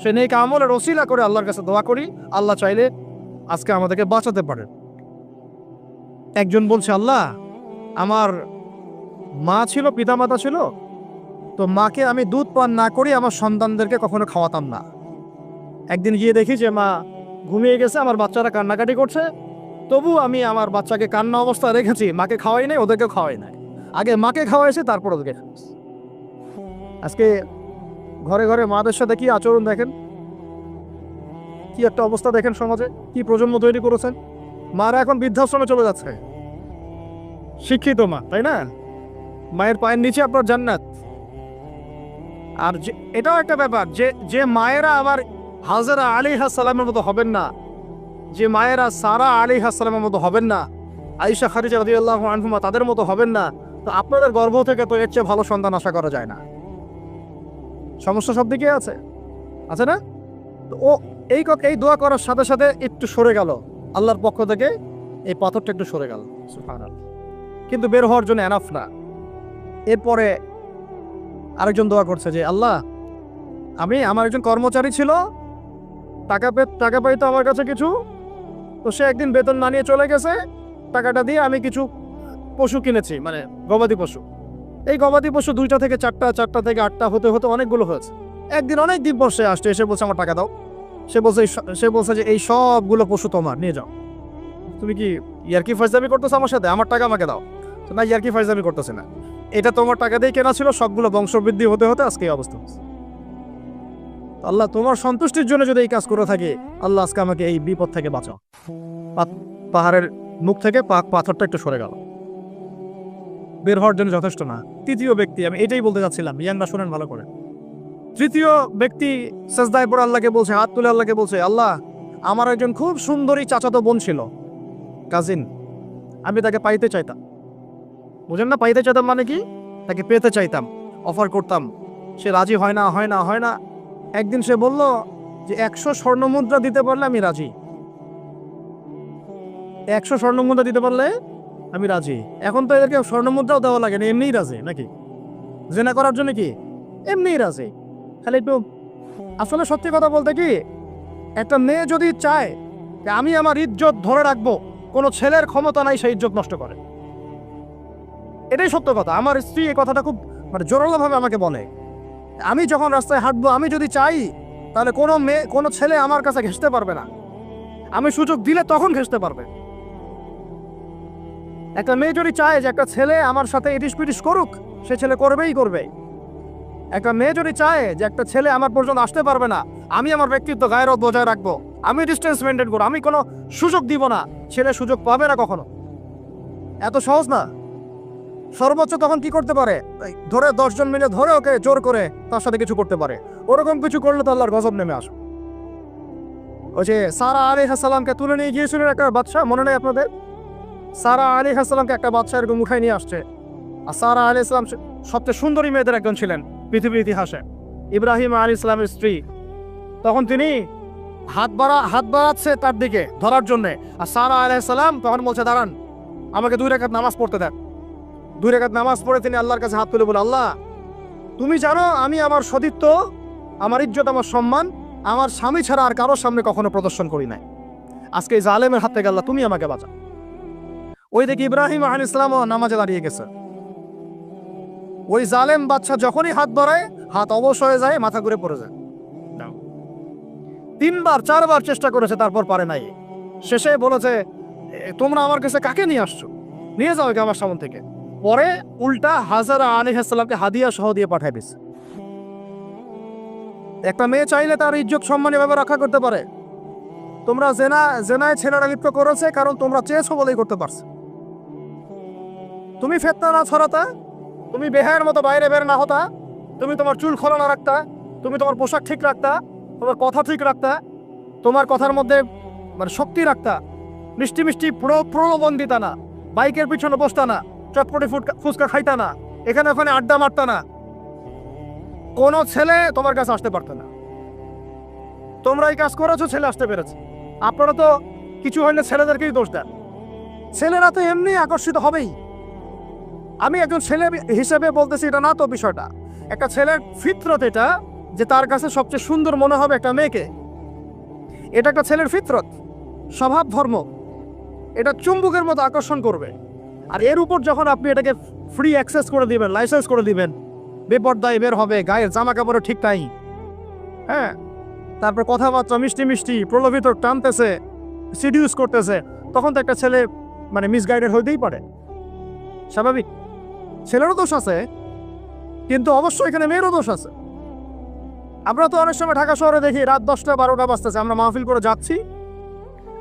সে নেক আমলের ওসিলা করে আল্লাহর কাছে দোয়া করি, আল্লাহ চাইলে আজকে আমাদেরকে বাঁচাতে পারেন। একজন বলছে, আল্লাহ আমার মা ছিল, পিতামাতা ছিল, তো মাকে আমি দুধ পান না করি আমার সন্তানদেরকে কখনো খাওয়াতাম না। একদিন গিয়ে দেখি যে মা ঘুমিয়ে গেছে, আমার বাচ্চারা কান্নাকাটি করছে, তবু আমি আমার বাচ্চাকে কান্না অবস্থায় রেখেছি, মাকে খাওয়াই নাই, ওদেরকেও খাওয়াই নাই। আগে মাকে খাওয়াইছে, তারপর ওদেরকে খাওয়াইছি। আজকে ঘরে ঘরে মাদের সাথে কি আচরণ দেখেন, কি একটা অবস্থা দেখেন, সমাজে কি প্রজন্ম তৈরি করেছেন। মারা এখন বৃদ্ধাশ্রমে চলে যাচ্ছে। শিক্ষিত মা, তাই না? মায়ের পায়ের নিচে আপনার জান্নাত। আর এটাও একটা ব্যাপার যে যে মায়েরা আবার হাজরা আলাইহিস সালামের মতো হবেন না, যে মায়েরা সারা আলাইহিস সালামের মতো হবেন না, আয়েশা খাদিজা রাদিয়াল্লাহু আনহুমা তাদের মতো হবেন না, তো আপনাদের গর্ভ থেকে তো এর চেয়ে ভালো সন্তান আশা করা যায় না। সমস্যা সব দিকে আছে না? তো ও এই দোয়া করার সাথে সাথে একটু সরে গেল, আল্লাহর পক্ষ থেকে এই পাথরটা একটু সরে গেল, সুবহানাল্লাহ। কিন্তু বের হওয়ার জন্য এনাফ না। এরপরে আরেকজন দোয়া করছে যে আল্লাহ, আমার একজন কর্মচারী ছিল, টাকা পাইতো আমার কাছে কিছু, তো সে একদিন বেতন না নিয়ে চলে গেছে, টাকাটা দিয়ে আমি কিছু পশু কিনেছি, মানে গবাদি পশু। এই গবাদি পশু 2টা থেকে 4টা, 4টা থেকে 8টা হতে হতে অনেকগুলো হয়েছে। একদিন অনেক দিন পর সে আসছে, এসে বলছে আমার টাকা দাও। সে বলছে যে এই সবগুলো পশু তোমার, নিয়ে যাও। তুমি কি ইয়ার্কি ফাজলামি করতেছো আমার সাথে? আমার টাকা আমাকে দাও। তো না, ইয়ার্কি ফাজলামি করতেছে না, এটা তোমার টাকা দিয়ে কেনা ছিল, সবগুলো বংশবৃদ্ধি হতে হতে আজকে এই অবস্থা হচ্ছে। আল্লাহ, তোমার সন্তুষ্টির জন্য যদি এই কাজ করে থাকে, আল্লাহ আজকে আমাকে এই বিপদ থেকে বাঁচাও। পাহাড়ের মুখ থেকে পাথরটা একটু সরে গেল, বের হওয়ার জন্য যথেষ্ট না। তৃতীয় ব্যক্তি, আমি এটাই বলতে চাচ্ছিলাম, ইয়াংরা শুনেন ভালো করে। তৃতীয় ব্যক্তি সেজদায় পড়ে আল্লাহকে বলছে, হাত তুলে আল্লাহকে বলছে, আল্লাহ, আমার একজন খুব সুন্দরী চাচাতো বোন ছিল, কাজিন, আমি তাকে পাইতে চাইতাম। বুঝেন না, পাইতে চাইতাম মানে কি? তাকে পেতে চাইতাম, অফার করতাম, সে রাজি হয় না। একদিন সে বলল যে 100 স্বর্ণমুদ্রা দিতে পারলে আমি রাজি। 100 স্বর্ণমুদ্রা দিতে পারলে আমি রাজি। এখন তো এদেরকে স্বর্ণমুদ্রাও দেওয়া লাগে না, এমনিই রাজি নাকি? জেনা করার জন্য কি এমনিই রাজি? খালি একটু, আসলে সত্যি কথা বলতে কি, একটা মেয়ে যদি চায় যে আমি আমার ইজ্জত ধরে রাখবো, কোনো ছেলের ক্ষমতা নাই সেই ইজ্জত নষ্ট করে। এটাই সত্য কথা। আমার স্ত্রী এই কথাটা খুব জোরালোভাবে আমাকে বলে, আমি যখন রাস্তায় হাঁটবো, আমি যদি চাই, তাহলে কোনো ছেলে আমার কাছে ঘেঁষতে পারবে না। আমি সুযোগ দিলে তখন ঘেঁষতে পারবে। একটা মেয়ে যদি চায় যে একটা ছেলে আমার সাথে ইটিস পিটিস করুক, সে ছেলে করবে। একটা মেয়ে যদি চায় যে একটা ছেলে আমার পর্যন্ত আসতে পারবে না, আমি আমার ব্যক্তিত্ব গায়রত বজায় রাখবো, আমি ডিস্টেন্স মেনটেন করবো, আমি কোনো সুযোগ দিব না, ছেলে সুযোগ পাবে না কখনো। এত সহজ না। সর্বোচ্চ তখন কি করতে পারে? ধরে 10 জন মিলে ধরে ওকে জোর করে তার সাথে কিছু করতে পারে। ওরকম কিছু করলে তো আল্লাহর গজব নেমে আসবে। ওই যে সারা আলাইহিস সালামকে তুলে নিয়ে গিয়েছিলেন একটা বাদশা, মনে নেই আপনাদের? সারা আলাইহিস সালামকে একটা বাদশা এরকম উঠাই নিয়ে আসছে। আর সারা আলাইহিস সালাম সবচেয়ে সুন্দরী মেয়েদের একজন ছিলেন পৃথিবীর ইতিহাসে, ইব্রাহিম আলাইহিস সালামের স্ত্রী। তখন তিনি হাত বাড়াচ্ছে তার দিকে ধরার জন্যে, আর সারা আলাইহিস সালাম তখন বলছে, দাঁড়ান, আমাকে 2 রাকাত নামাজ পড়তে দেন। 2 রাকাত নামাজ পড়ে তিনি আল্লাহর কাছে হাত তুলে বলে, আল্লাহ, তুমি জানো আমি আমার সতীত্ব, আমার ইজ্জত, আমার সম্মান আমার স্বামী ছাড়া আর কারোর সামনে কখনো প্রদর্শন করি নাই। আজকে এই জালেমের হাত থেকে আল্লাহ তুমি আমাকে বাঁচাও। ওই দেখি ইব্রাহিম আলাইহিস সালামও নামাজে দাঁড়িয়ে গেছে। ওই জালেম বাদশা যখনই হাত বাড়ায়, হাত অবশ হয়ে যায়, মাথা ঘুরে পড়ে যায়। 3বার 4বার চেষ্টা করেছে, তারপর পারে নাই। শেষে বলেছে, তোমরা আমার কাছে কাকে নিয়ে আসছো? নিয়ে যাও একে আমার সামনে থেকে। পরে উল্টা হাজরা আলাইহিস সালামকে হাদিয়া সহ দিয়ে পাঠায় দিয়েছে। একটা মেয়ে চাইলে তার ইজ্জত সম্মান এভাবে রক্ষা করতে পারে। তোমরা জেনায় ছেলেরা লিপ্ত করেছে, কারণ তোমরা চেয়েছো বলেই করতে পারছো। তুমি ফিতনা না ছড়াতা, তুমি বেহায়ের মতো বাইরে বের না হতা, তুমি তোমার চুল খোলা না রাখতা, তুমি তোমার পোশাক ঠিক রাখতা, তোমার কথা ঠিক রাখতা, তোমার কথার মধ্যে শক্তি রাখতা, মিষ্টি মিষ্টি প্রলোভন দিতা না, বাইকের পিছনে বসতা না, চটপটি ফুচকা খাইতা না, এখানে ওখানে আড্ডা মারতা না, কোনো ছেলে তোমার কাছে আসতে পারত না। তোমরা এই কাজ করেছো, ছেলে আসতে পেরেছে। আপনারা তো কিছু হইলে ছেলেদেরকেই দোষ দেন। ছেলেরা তো এমনি আকর্ষিত হবেই। আমি একজন ছেলে হিসেবে বলতেছি এটা না তো বিষয়টা। একটা ছেলের ফিতরত এটা, যে তার কাছে সবচেয়ে সুন্দর মনে হবে একটা মেয়েকে। এটা একটা ছেলের ফিতরত, স্বভাব ধর্ম, এটা চুম্বকের মতো আকর্ষণ করবে। আর এর উপর যখন আপনি এটাকে ফ্রি অ্যাক্সেস করে দিবেন, লাইসেন্স করে দিবেন, বেপর্দায় বের হবে, গায়ের জামা কাপড়ও ঠিক নাই, হ্যাঁ, তারপর কথাবার্তা মিষ্টি মিষ্টি প্রলোভিত টানতেছে, সিডিউস করতেছে, তখন তো একটা ছেলে মানে মিসগাইডেড হইতেই পারে, স্বাভাবিক। ছেলেরও দোষ আছে, কিন্তু অবশ্যই এখানে মেয়েরও দোষ আছে। আমরা তো অনেক সময় ঢাকা শহরে দেখি রাত 10টা 12টা বাজতেছে, আমরা মাহফিল করে যাচ্ছি,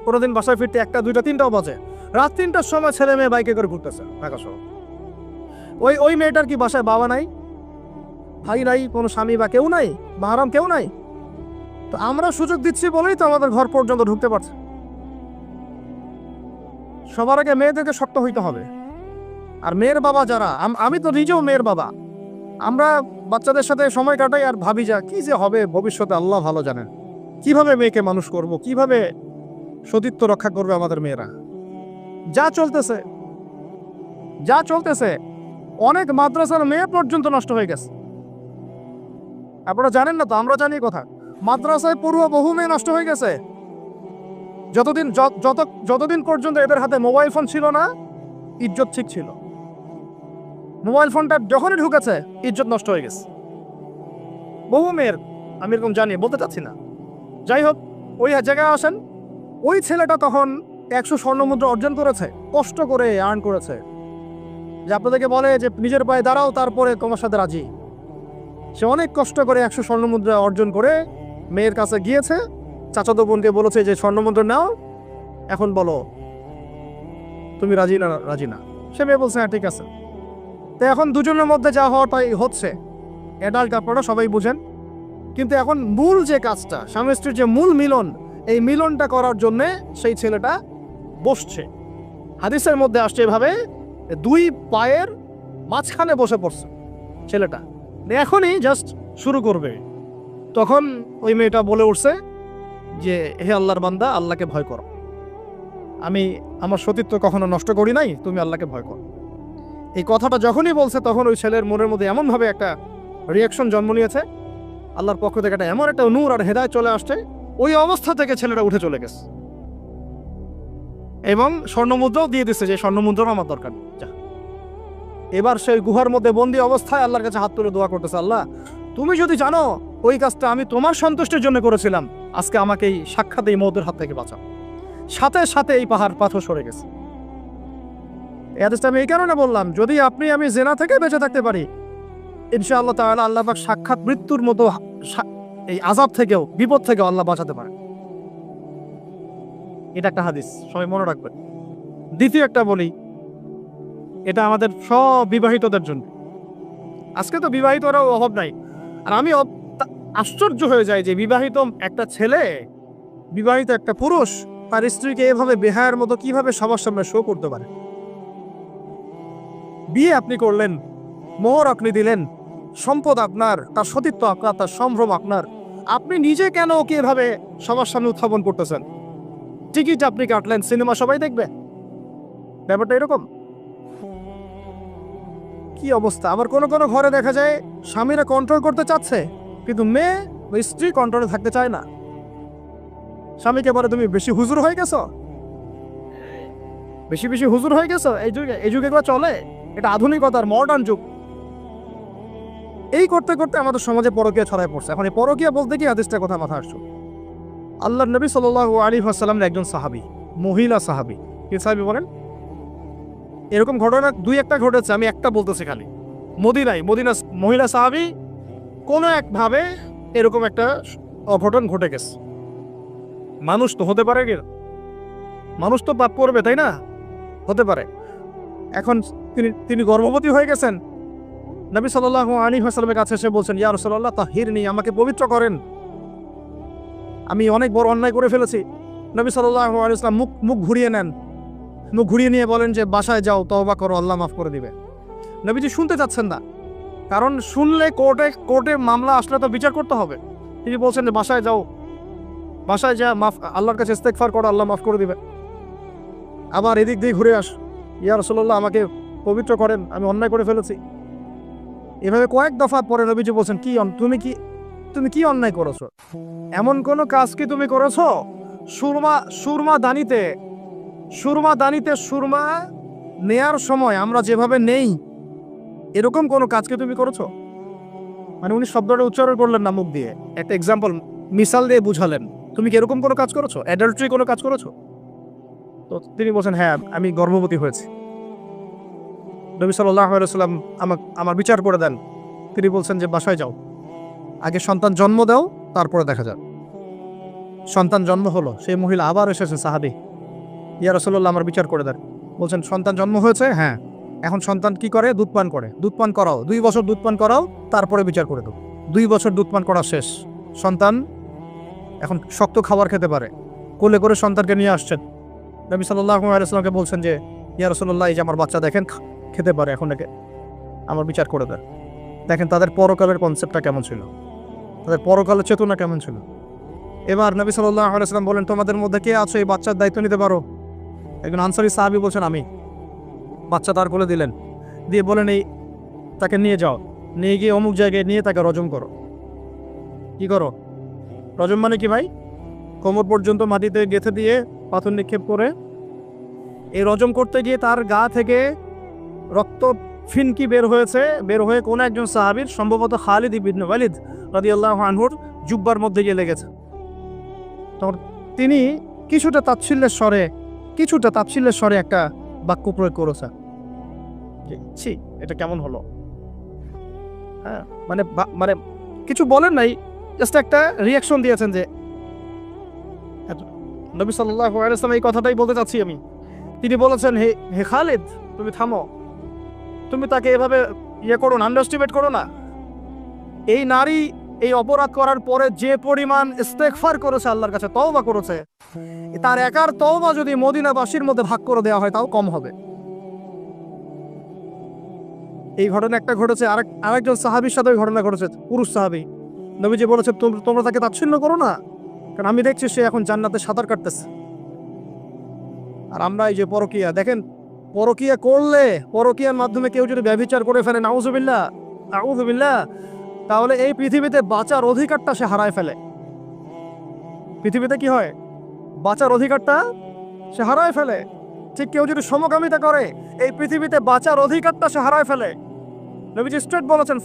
কোনোদিন বাসায় ফিরতে 1টা 2টা 3টাও বাজে, রাত 3টার সময় ছেলে মেয়ে বাইকে করে ঘুরতেছে ঢাকা শহর। ওই মেয়েটার কি বাসায় বাবা নাই, ভাই নাই, কোনো স্বামী বা কেউ নাই, মাহারাম কেউ নাই? তো আমরা সুযোগ দিচ্ছি বলেই তো আমাদের ঘর পর্যন্ত ঢুকতে পারছে। সবার আগে মেয়েদেরকে শক্ত হইতে হবে। আর মেয়ের বাবা যারা, আমি তো নিজেও মেয়ের বাবা, আমরা বাচ্চাদের সাথে সময় কাটাই আর ভাবি যা কি যে হবে ভবিষ্যতে আল্লাহ ভালো জানেন, কিভাবে মেয়েকে মানুষ করব, কিভাবে সতীত্ব রক্ষা করবে আমাদের মেয়েরা। যা চলতেছে অনেক মাদ্রাসার মেয়ে পর্যন্ত নষ্ট হয়ে গেছে। আপনারা জানেন না তো, আমরা জানি কথা, মাদ্রাসায় পড়ুয়া বহু মেয়ে নষ্ট হয়ে গেছে। যতদিন পর্যন্ত এদের হাতে মোবাইল ফোন ছিল না, ইজ্জত ঠিক ছিল। মোবাইল ফোনটা যখনই ঢুকেছে, ইজ্জত নষ্ট হয়ে গেছে বহু মেয়ের। আমি এরকম জানি, বলতে চাচ্ছি না। যাই হোক, ওই জায়গায় আসেন, ওই ছেলেটা তখন 100 স্বর্ণমুদ্রা অর্জন করেছে, কষ্ট করে আর্ন করেছে, যে আপনাদেরকে বলে যে নিজের পায়ে দাঁড়াও তারপরে তোমার সাথে রাজি। সে অনেক কষ্ট করে 100 স্বর্ণমুদ্রা অর্জন করে মেয়ের কাছে গিয়েছে, চাচাতো বোনকে বলেছে যে স্বর্ণমুদ্রা নাও, এখন বলো তুমি রাজি না। সে মেয়ে বলছে হ্যাঁ ঠিক আছে। তো এখন দুজনের মধ্যে যা হওয়াটাই হচ্ছে, অ্যাডাল্ট আপনারা সবাই বুঝেন। কিন্তু এখন মূল যে কাজটা, স্বামী স্ত্রীর যে মূল মিলন, এই মিলনটা করার জন্যে সেই ছেলেটা বসছে। হাদিসের মধ্যে আসছে এভাবে, 2 পায়ের মাঝখানে বসে পড়ছে ছেলেটা, এখনই জাস্ট শুরু করবে। তখন ওই মেয়েটা বলে উঠছে যে হে আল্লাহর বান্দা, আল্লাহকে ভয় করো, আমি আমার সতীত্ব কখনো নষ্ট করি নাই, তুমি আল্লাহকে ভয় করো। এই কথাটা যখনই বলছে, তখন ওই ছেলের মনের মধ্যে এমনভাবে একটা রিয়াকশন জন্ম নিয়েছে, আল্লাহর পক্ষ থেকে এমন একটা নূর আর হেদায়েত চলে আসছে, ওই অবস্থা থেকে ছেলেটা উঠে চলে গেছে এবং স্বর্ণমুদ্রাও দিয়ে দিচ্ছে, যে স্বর্ণমুদ্রাও আমার দরকার। যা, এবার সেই গুহার মধ্যে বন্দি অবস্থায় আল্লাহর কাছে হাত তুলে দোয়া করতেছে, আল্লাহ তুমি যদি জানো ওই কাজটা আমি তোমার সন্তুষ্টির জন্য করেছিলাম, আজকে আমাকে এই সাক্ষাৎ এই মৌতের হাত থেকে বাঁচাও। সাথে সাথে এই পাহাড় পাথর সরে গেছে। আমি এই কারণে বললাম, যদি আপনি আমি জেনা থেকে বেঁচে থাকতে পারি, ইনশাআল্লাহ তাআলা আল্লাহ পাক সাক্ষাৎ মৃত্যুর মতো এই আযাব থেকেও, বিপদ থেকেও আল্লাহ বাঁচাতে পারে। এটা একটা হাদিস, সবাই মনে রাখবেন। দ্বিতীয় একটা বলি, এটা আমাদের সব বিবাহিতদের জন্য। আজকে তো বিবাহিতরাও অভাব নাই। আর আমি আশ্চর্য হয়ে যাই যে বিবাহিত একটা ছেলে, বিবাহিত একটা পুরুষ তার স্ত্রীকে এভাবে বেহায়ার মতো কিভাবে সবার সামনে শো করতে পারে। বিয়ে আপনি করলেন, মোহর আপনি দিলেন, সম্পদ আপনার, তার সতীত্ব আপনার, তার সম্ভ্রম আপনার, আপনি নিজে কেন ওকে এভাবে সবার সামনে উত্থাপন করতেছেন? টিকিট আপনি কাটলেন, সিনেমা সবাই দেখবে, ব্যাপারটা এরকম। কি অবস্থা! আবার কোনো কোনো ঘরে দেখা যায় স্বামীরা কন্ট্রোল করতে চাচ্ছে, কিন্তু মেয়ে বা স্ত্রী কন্ট্রোলে থাকতে চায় না। স্বামীকে বলে তুমি বেশি হুজুর হয়ে গেছো, বেশি হুজুর হয়ে গেছো। এই যুগে এগুলো চলে, এটা আধুনিকতার মডার্ন যুগ। এই করতে করতে আমাদের সমাজে পরকীয়া ছড়ায় পড়ছে। এখন এই পরকীয়া বলতে কি হাদিসটার কথা মাথা আসছো, আল্লাহর নবী সাল্লাল্লাহু আলাইহি ওয়াসাল্লামের একজন সাহাবী, মহিলা সাহাবী। কি সাহাবী বলেন? এরকম ঘটনা 2-1টা ঘটেছে, আমি একটা বলতেছি খালি। মদিনা মহিলা সাহাবী, কোনো একভাবে এরকম একটা অঘটন ঘটে গেছে। মানুষ তো হতে পারে, মানুষ তো পাপ করবে, তাই না? হতে পারে। এখন তিনি গর্ভবতী হয়ে গেছেন। নবী সাল্লাল্লাহু আলাইহি ওয়াসাল্লামের কাছে এসে বলছেন, ইয়া রাসূলুল্লাহ তাহিরনি, আমাকে পবিত্র করেন, আমি অনেক বড় অন্যায় করে ফেলেছি। নবী সাল্লাল্লাহু আলাইহি ওয়াসাল্লাম মুখ ঘুরিয়ে নেন, মুখ ঘুরিয়ে নিয়ে বলেন যে বাসায় যাও, তওবা করো, আল্লাহ মাফ করে দিবে। নবীজি শুনতে চাচ্ছেন না, কারণ শুনলে কোর্টে মামলা আসলে তো বিচার করতে হবে। তিনি বলছেন যে বাসায় যাও, বাসায় যা মাফ, আল্লাহর কাছে ইস্তেগফার করো, আল্লাহ মাফ করে দিবে। আবার এদিক দিয়ে ঘুরে আস, ইয়া রাসূলুল্লাহ আমাকে পবিত্র করেন, আমি অন্যায় করে ফেলেছি। এভাবে কয়েক দফা পরে নবীজি বলছেন, তুমি কি অন্যায় করেছো? এমন কোন কাজ কি তুমি করেছো? সুরমা দানিতে সুরমা নেয়ার সময় আমরা যেভাবে নেই, এরকম কোন কাজকে তুমি করেছো? মানে উনি শব্দটা উচ্চারণ করলেন না মুখ দিয়ে, একটা এক্সাম্পল মিসাল দিয়ে বুঝালেন। তুমি কি এরকম কোনো কাজ করেছো, অ্যাডাল্টারি কোনো কাজ করেছো? তো তিনি বলছেন হ্যাঁ আমি গর্ভবতী হয়েছি। নবী সাল্লাল্লাহু আলাইহি ওয়াসাল্লাম আমার বিচার করে দেন। তিনি বলছেন যে বাসায় যাও, আগে সন্তান জন্ম দাও, তারপরে দেখা যাক। সন্তান জন্ম হলো, সেই মহিলা আবার এসেছেন সাহাবী, ইয়া রাসূলুল্লাহ আমার বিচার করে দেন। বলছেন সন্তান জন্ম হয়েছে, হ্যাঁ এখন সন্তান কি করে, দুধ পান করে, দুধ পান করাও, 2 বছর দুধ পান করাও, তারপরে বিচার করে দেবো। 2 বছর দুধ পান করা শেষ, সন্তান এখন শক্ত খাবার খেতে পারে, কোলে করে সন্তানকে নিয়ে আসছেন। নবী সাল্লাল্লাহু আলাইহি ওয়াসাল্লামকে বলছেন যে ইয়া রাসূলুল্লাহ এই যে আমার বাচ্চা দেখেন খেতে পারে, এখন একে আমার বিচার করে দেন। দেখেন তাদের পরকালের কনসেপ্টটা কেমন ছিল, তাদের পরকালের চেতনা কেমন ছিল। এবার নবী সাল্লাল্লাহু আলাইহি ওয়াসাল্লাম বলেন তোমাদের মধ্যে কে আছো এই বাচ্চার দায়িত্ব নিতে পারো? একজন আনসারী সাহাবী বলছেন আমি। বাচ্চা তার কোলে দিলেন, দিয়ে বলেন এই তাকে নিয়ে যাও, নিয়ে গিয়ে অমুক জায়গায় নিয়ে তাকে রজম করো। কি করো? রজম মানে কি ভাই? কোমর পর্যন্ত মাটিতে গেঁথে দিয়ে পাথর নিক্ষেপ করে, এই রজম করতে গিয়ে তার গা থেকে রক্ত ফিনকি বের হয়েছে, বের হয়ে কোন একজন সাহাবীর, সম্ভবত খালিদ ইবনে ওয়ালিদ রাদিয়াল্লাহু আনহুর জুব্বার মধ্যে গিয়ে লেগেছে। তখন তিনি কিছুটা তাচ্ছিল্যের স্বরে একটা বাক্য প্রয়োগ করেছে, ছি এটা কেমন হলো। হ্যাঁ মানে মানে কিছু বলেন নাই, জাস্ট একটা রিয়াকশন দিয়েছেন যে নবী সাল্লাল্লাহু আলাইহি ওয়াসাল্লাম এই কথাটাই বলতে চাচ্ছি আমি। তিনি বলেছেন হে খালিদ তুমি থামো, তুমি তাকে এভাবে করো না, আন্ডারস্টিমেট করো না। এই নারী এই অপরাধ করার পরে যে পরিমাণ ইস্তেগফার করেছে, আল্লাহর কাছে তওবা করেছে, তার একার তওবা যদি মদিনাবাসীর মধ্যে ভাগ করে দেওয়া হয় তাও কম হবে। এই ঘটনা একটা ঘটেছে, আরেকজন সাহাবীর সাথে ঘটনা ঘটেছে, পুরুষ সাহাবী। নবীজি বলেছে তোমরা তাকে তাচ্ছিল্য করো না, কারণ আমি দেখছি সে এখন জান্নাতে সাঁতার কাটতেছে। আর আমরা এই যে পরকিয়া, দেখেন পরকিয়া করলে, পরকিয়ার মাধ্যমে কেউ যদি ব্যভিচার করে ফেলে, নাউযুবিল্লাহ, তাহলে এই পৃথিবীতে বাঁচার অধিকারটা সে হারায় ফেলে। পৃথিবীতে কি হয়, বাঁচার অধিকারটা সে হারায় ফেলে। ঠিক কেউ যদি সমকামিতা করে, এই পৃথিবীতে বাঁচার অধিকারটা সে হারায় ফেলে। নবীজি স্ট্রেট বলেছেন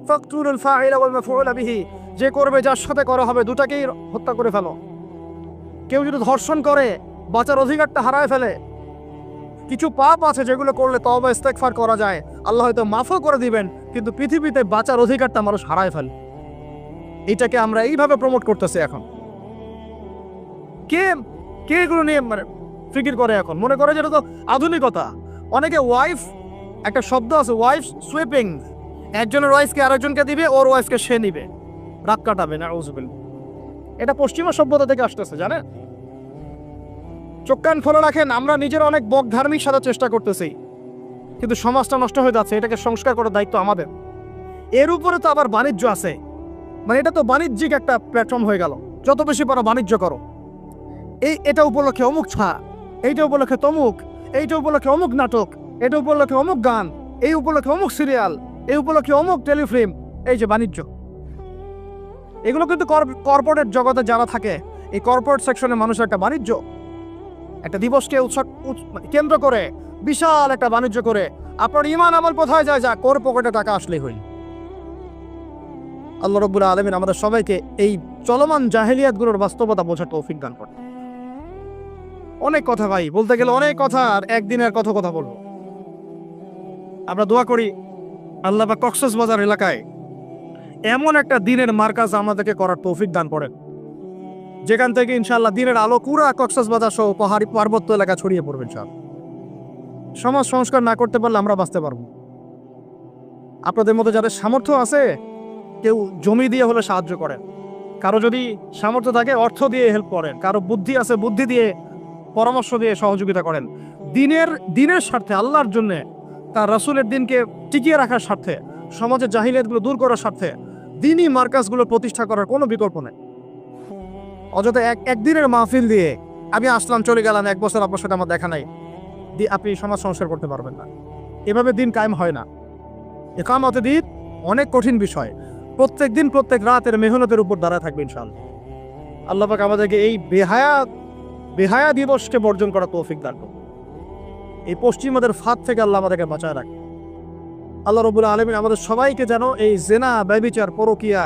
ফাকতুলুল ফাইলা ওয়াল মাফউলা বিহি, যে করবে যার সাথে করা হবে দুটাকেই হত্যা করে ফেলো। কেউ যদি ধর্ষণ করে বাঁচার অধিকারটা হারায় ফেলে। কিছু পাপ আছে যেগুলো করলে তওবা ইস্তেগফার করা যায়, আল্লাহ হয়তো মাফও করে দিবেন, কিন্তু পৃথিবীতে বাঁচার অধিকারটা মানুষ হারায় ফেলে। এটাকে আমরা এইভাবে প্রমোট করতেছি এখন। কে কে এগুলো নিয়ে মানে ফিকির করে এখন, মনে করে যেটা তো আধুনিকতা। অনেকে ওয়াইফ, একটা শব্দ আছে ওয়াইফ সুইপিং, একজনের ওয়াইফকে আরেকজনকে দিবে, ওর ওয়াইফকে সে নিবে, রাত কাটাবে না। এটা পশ্চিমা সভ্যতা থেকে আসতেছে, জানেন। চোখ কান খোলা রাখেন, আমরা নিজের অনেক বক ধার্মিক সাজার চেষ্টা করতেছি, কিন্তু সমাজটা নষ্ট হয়ে যাচ্ছে। এটাকে সংস্কার করার দায়িত্ব আমাদের। এর উপরে তো আবার বাণিজ্য আছে, মানে এটা তো বাণিজ্যিক একটা প্ল্যাটফর্ম হয়ে গেল। যত বেশি পারো বাণিজ্য করো, এটা উপলক্ষে অমুক ছাড়, এইটা উপলক্ষে তমুক, এইটা উপলক্ষে অমুক নাটক, এটা উপলক্ষে অমুক গান, এই উপলক্ষে অমুক সিরিয়াল, এই উপলক্ষে অমুক টেলিফিল্ম। এই যে বাণিজ্য, এগুলো কিন্তু কর্পোরেট জগতে যারা থাকে, এই কর্পোরেট সেকশনের মানুষের একটা বাণিজ্য, একটা দিবসকে কেন্দ্র করে বিশাল একটা বাণিজ্য করে আপনার ঈমান আমল কোথায় যায়, যা কোর পকেটে টাকা আসলেই হইল। আল্লাহ রাব্বুল আলামিন আমাদের সবাইকে এই চলমান জাহেলিয়াতগুলোর বাস্তবতা বোঝার তৌফিক দান করেন। অনেক কথা ভাই, বলতে গেলে অনেক কথা, আর একদিনের কথা বলবো। আমরা দোয়া করি আল্লাহ পাক কক্সবাজার এলাকায় এমন একটা দিনের মার্কাজ আমাদেরকে করার তৌফিক দান করেন, যেখান থেকে ইনশাআল্লাহ দিনের আলো পুরা কক্সবাজার সহ পাহাড়ি পার্বত্য এলাকা ছড়িয়ে পড়বে। সমাজ সংস্কার না করতে পারলে আমরা বাঁচতে পারবো। আপনাদের মধ্যে যাদের সামর্থ্য আছে, কেউ জমি দিয়ে হলে সাহায্য করেন, কারো যদি সামর্থ্য থাকে অর্থ দিয়ে হেল্প করেন, কারো বুদ্ধি আছে বুদ্ধি দিয়ে, পরামর্শ দিয়ে সহযোগিতা করেন। দিনের স্বার্থে, আল্লাহর জন্য, তার রাসূলের দিনকে টিকিয়ে রাখার স্বার্থে, সমাজের জাহিলিয়াতগুলো দূর করার স্বার্থে দিনই মার্কাজগুলো প্রতিষ্ঠা করার কোনো বিকল্প নেই। অযথা একদিনের মাহফিল দিয়ে আমি আসলাম চলে গেলাম, 1 বছর আপনার সাথে আমার দেখা নাই, আপনি সমাজ সংস্কার করতে পারবেন না। এভাবে দিন কায়েম হয় না। ইকামতে দিন অনেক কঠিন বিষয়, প্রত্যেক দিন প্রত্যেক রাতের মেহনতের উপর দাঁড়ায় থাকবে ইনশাআল্লাহ। আল্লাহ পাক আমাদেরকে এই বেহায়া দিবসকে বর্জন করা তৌফিক দান করুন। এই পশ্চিমাদের ফাঁদ থেকে আল্লাহ আমাদেরকে বাঁচায় রাখে। আল্লাহ রাব্বুল আলামিন আমাদের সবাইকে যেন এই জেনা, ব্যভিচার, পরকিয়া,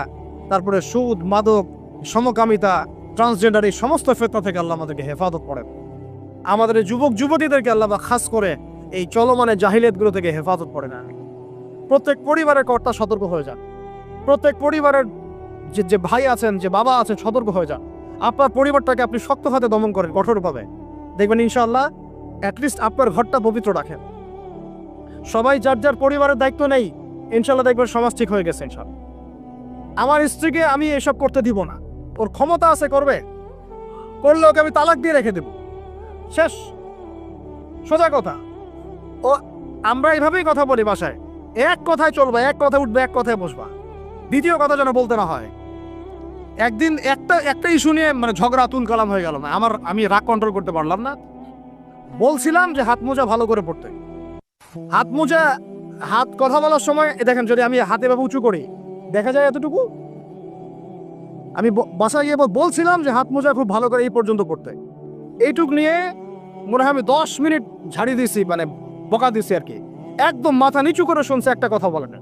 তারপরে সুদ, মাদক, সমকামিতা, ট্রান্সজেন্ডার এই সমস্ত ফিতনা থেকে আল্লাহ আমাদেরকে হেফাজত করেন। আমাদের এই যুবক যুবতীদেরকে আল্লাহ খাস করে এই চলমানের জাহিলিয়াতগুলো থেকে হেফাজত করেন। প্রত্যেক পরিবারের কর্তা সতর্ক হয়ে যান। প্রত্যেক পরিবারের যে ভাই আছেন, যে বাবা আছেন, সতর্ক হয়ে যান। আপনার পরিবারটাকে আপনি শক্ত হাতে দমন করেন, কঠোরভাবে। দেখবেন ইনশাআল্লাহ অ্যাটলিস্ট আপনার ঘরটা পবিত্র রাখেন। সবাই যার যার পরিবারের দায়িত্ব নেই, ইনশাআল্লাহ দেখবেন সমাজ ঠিক হয়ে গেছে ইনশাআল্লাহ। আমার স্ত্রীকে আমি এসব করতে দিব না, ওর ক্ষমতা আছে করবে, করলে ওকে আমি তালাক দিয়ে রেখে দেব, শেষ, সোজা কথা। ও আমরা এইভাবেই কথা বলি বাসায়, এক কথায় চলবে, এক কথায় উঠবে, এক কথায় বসবা, দ্বিতীয় কথা যেন বলতে না হয়। একদিন একটা ইস্যু নিয়ে মানে ঝগড়া তুল কালাম হয়ে গেল না, আমি রাগ কন্ট্রোল করতে পারলাম না। বলছিলাম যে হাত মোজা ভালো করে পড়তে, হাত মোজা, হাত কথা বলার সময় দেখেন যদি আমি হাতে ভাবে উঁচু করি দেখা যায় এতটুকু। আমি বাসায় গিয়ে বলছিলাম যে হাত মোজা খুব ভালো করে এই পর্যন্ত পড়তে, এইটুক নিয়ে মনে হয় আমি 10 মিনিট ঝাড়ি দিছি, মানে বকা দিছি আর কি। একদম মাথা নিচু করে শুনছে, একটা কথা বলে না।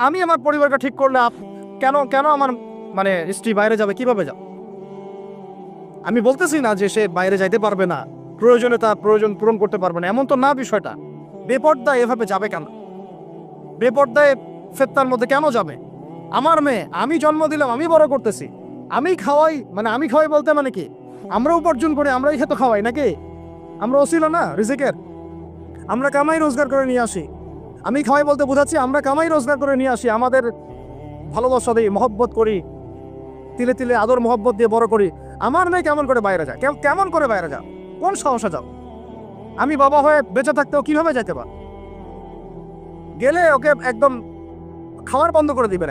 আমি আমার পরিবারটা ঠিক করলে কেন আমার মানে স্ত্রী বাইরে যাবে, কিভাবে যাবে? আমি বলতেছি না যে সে বাইরে যাইতে পারবে না, প্রয়োজনে তার প্রয়োজন পূরণ করতে পারবে না, এমন তো না বিষয়টা। বেপর্দা এভাবে যাবে কেন? বেপর্দায় ফেতনার মধ্যে কেন যাবে? আমার মেয়ে, আমি জন্ম দিলাম, আমি বড় করতেছি, আমি খাওয়াই, মানে আমি খাওয়াই বলতে মানে কি, আমরা উপার্জন করে আমরাই খেতে খাওয়াই নাকি? আমরা ওসিলা না রিজিকের, আমরা কামাই রোজগার করে নিয়ে আসি। আমি খাওয়াই বলতে বোঝাচ্ছি আমরা কামাই রোজগার করে নিয়ে আসি, আমাদের ভালোবাসা দিই, মহব্বত করি, তিলে তিলে আদর মহব্বত দিয়ে বড় করি। আমার মেয়ে কেমন করে বাইরে যায়? কেমন করে বাইরে যাও? কোন সাহসে যাও? আমি বাবা হয়ে বেঁচে থাকতেও কিভাবে যেতে পার? গেলে ওকে একদম খাওয়ার বন্ধ করে দিবে।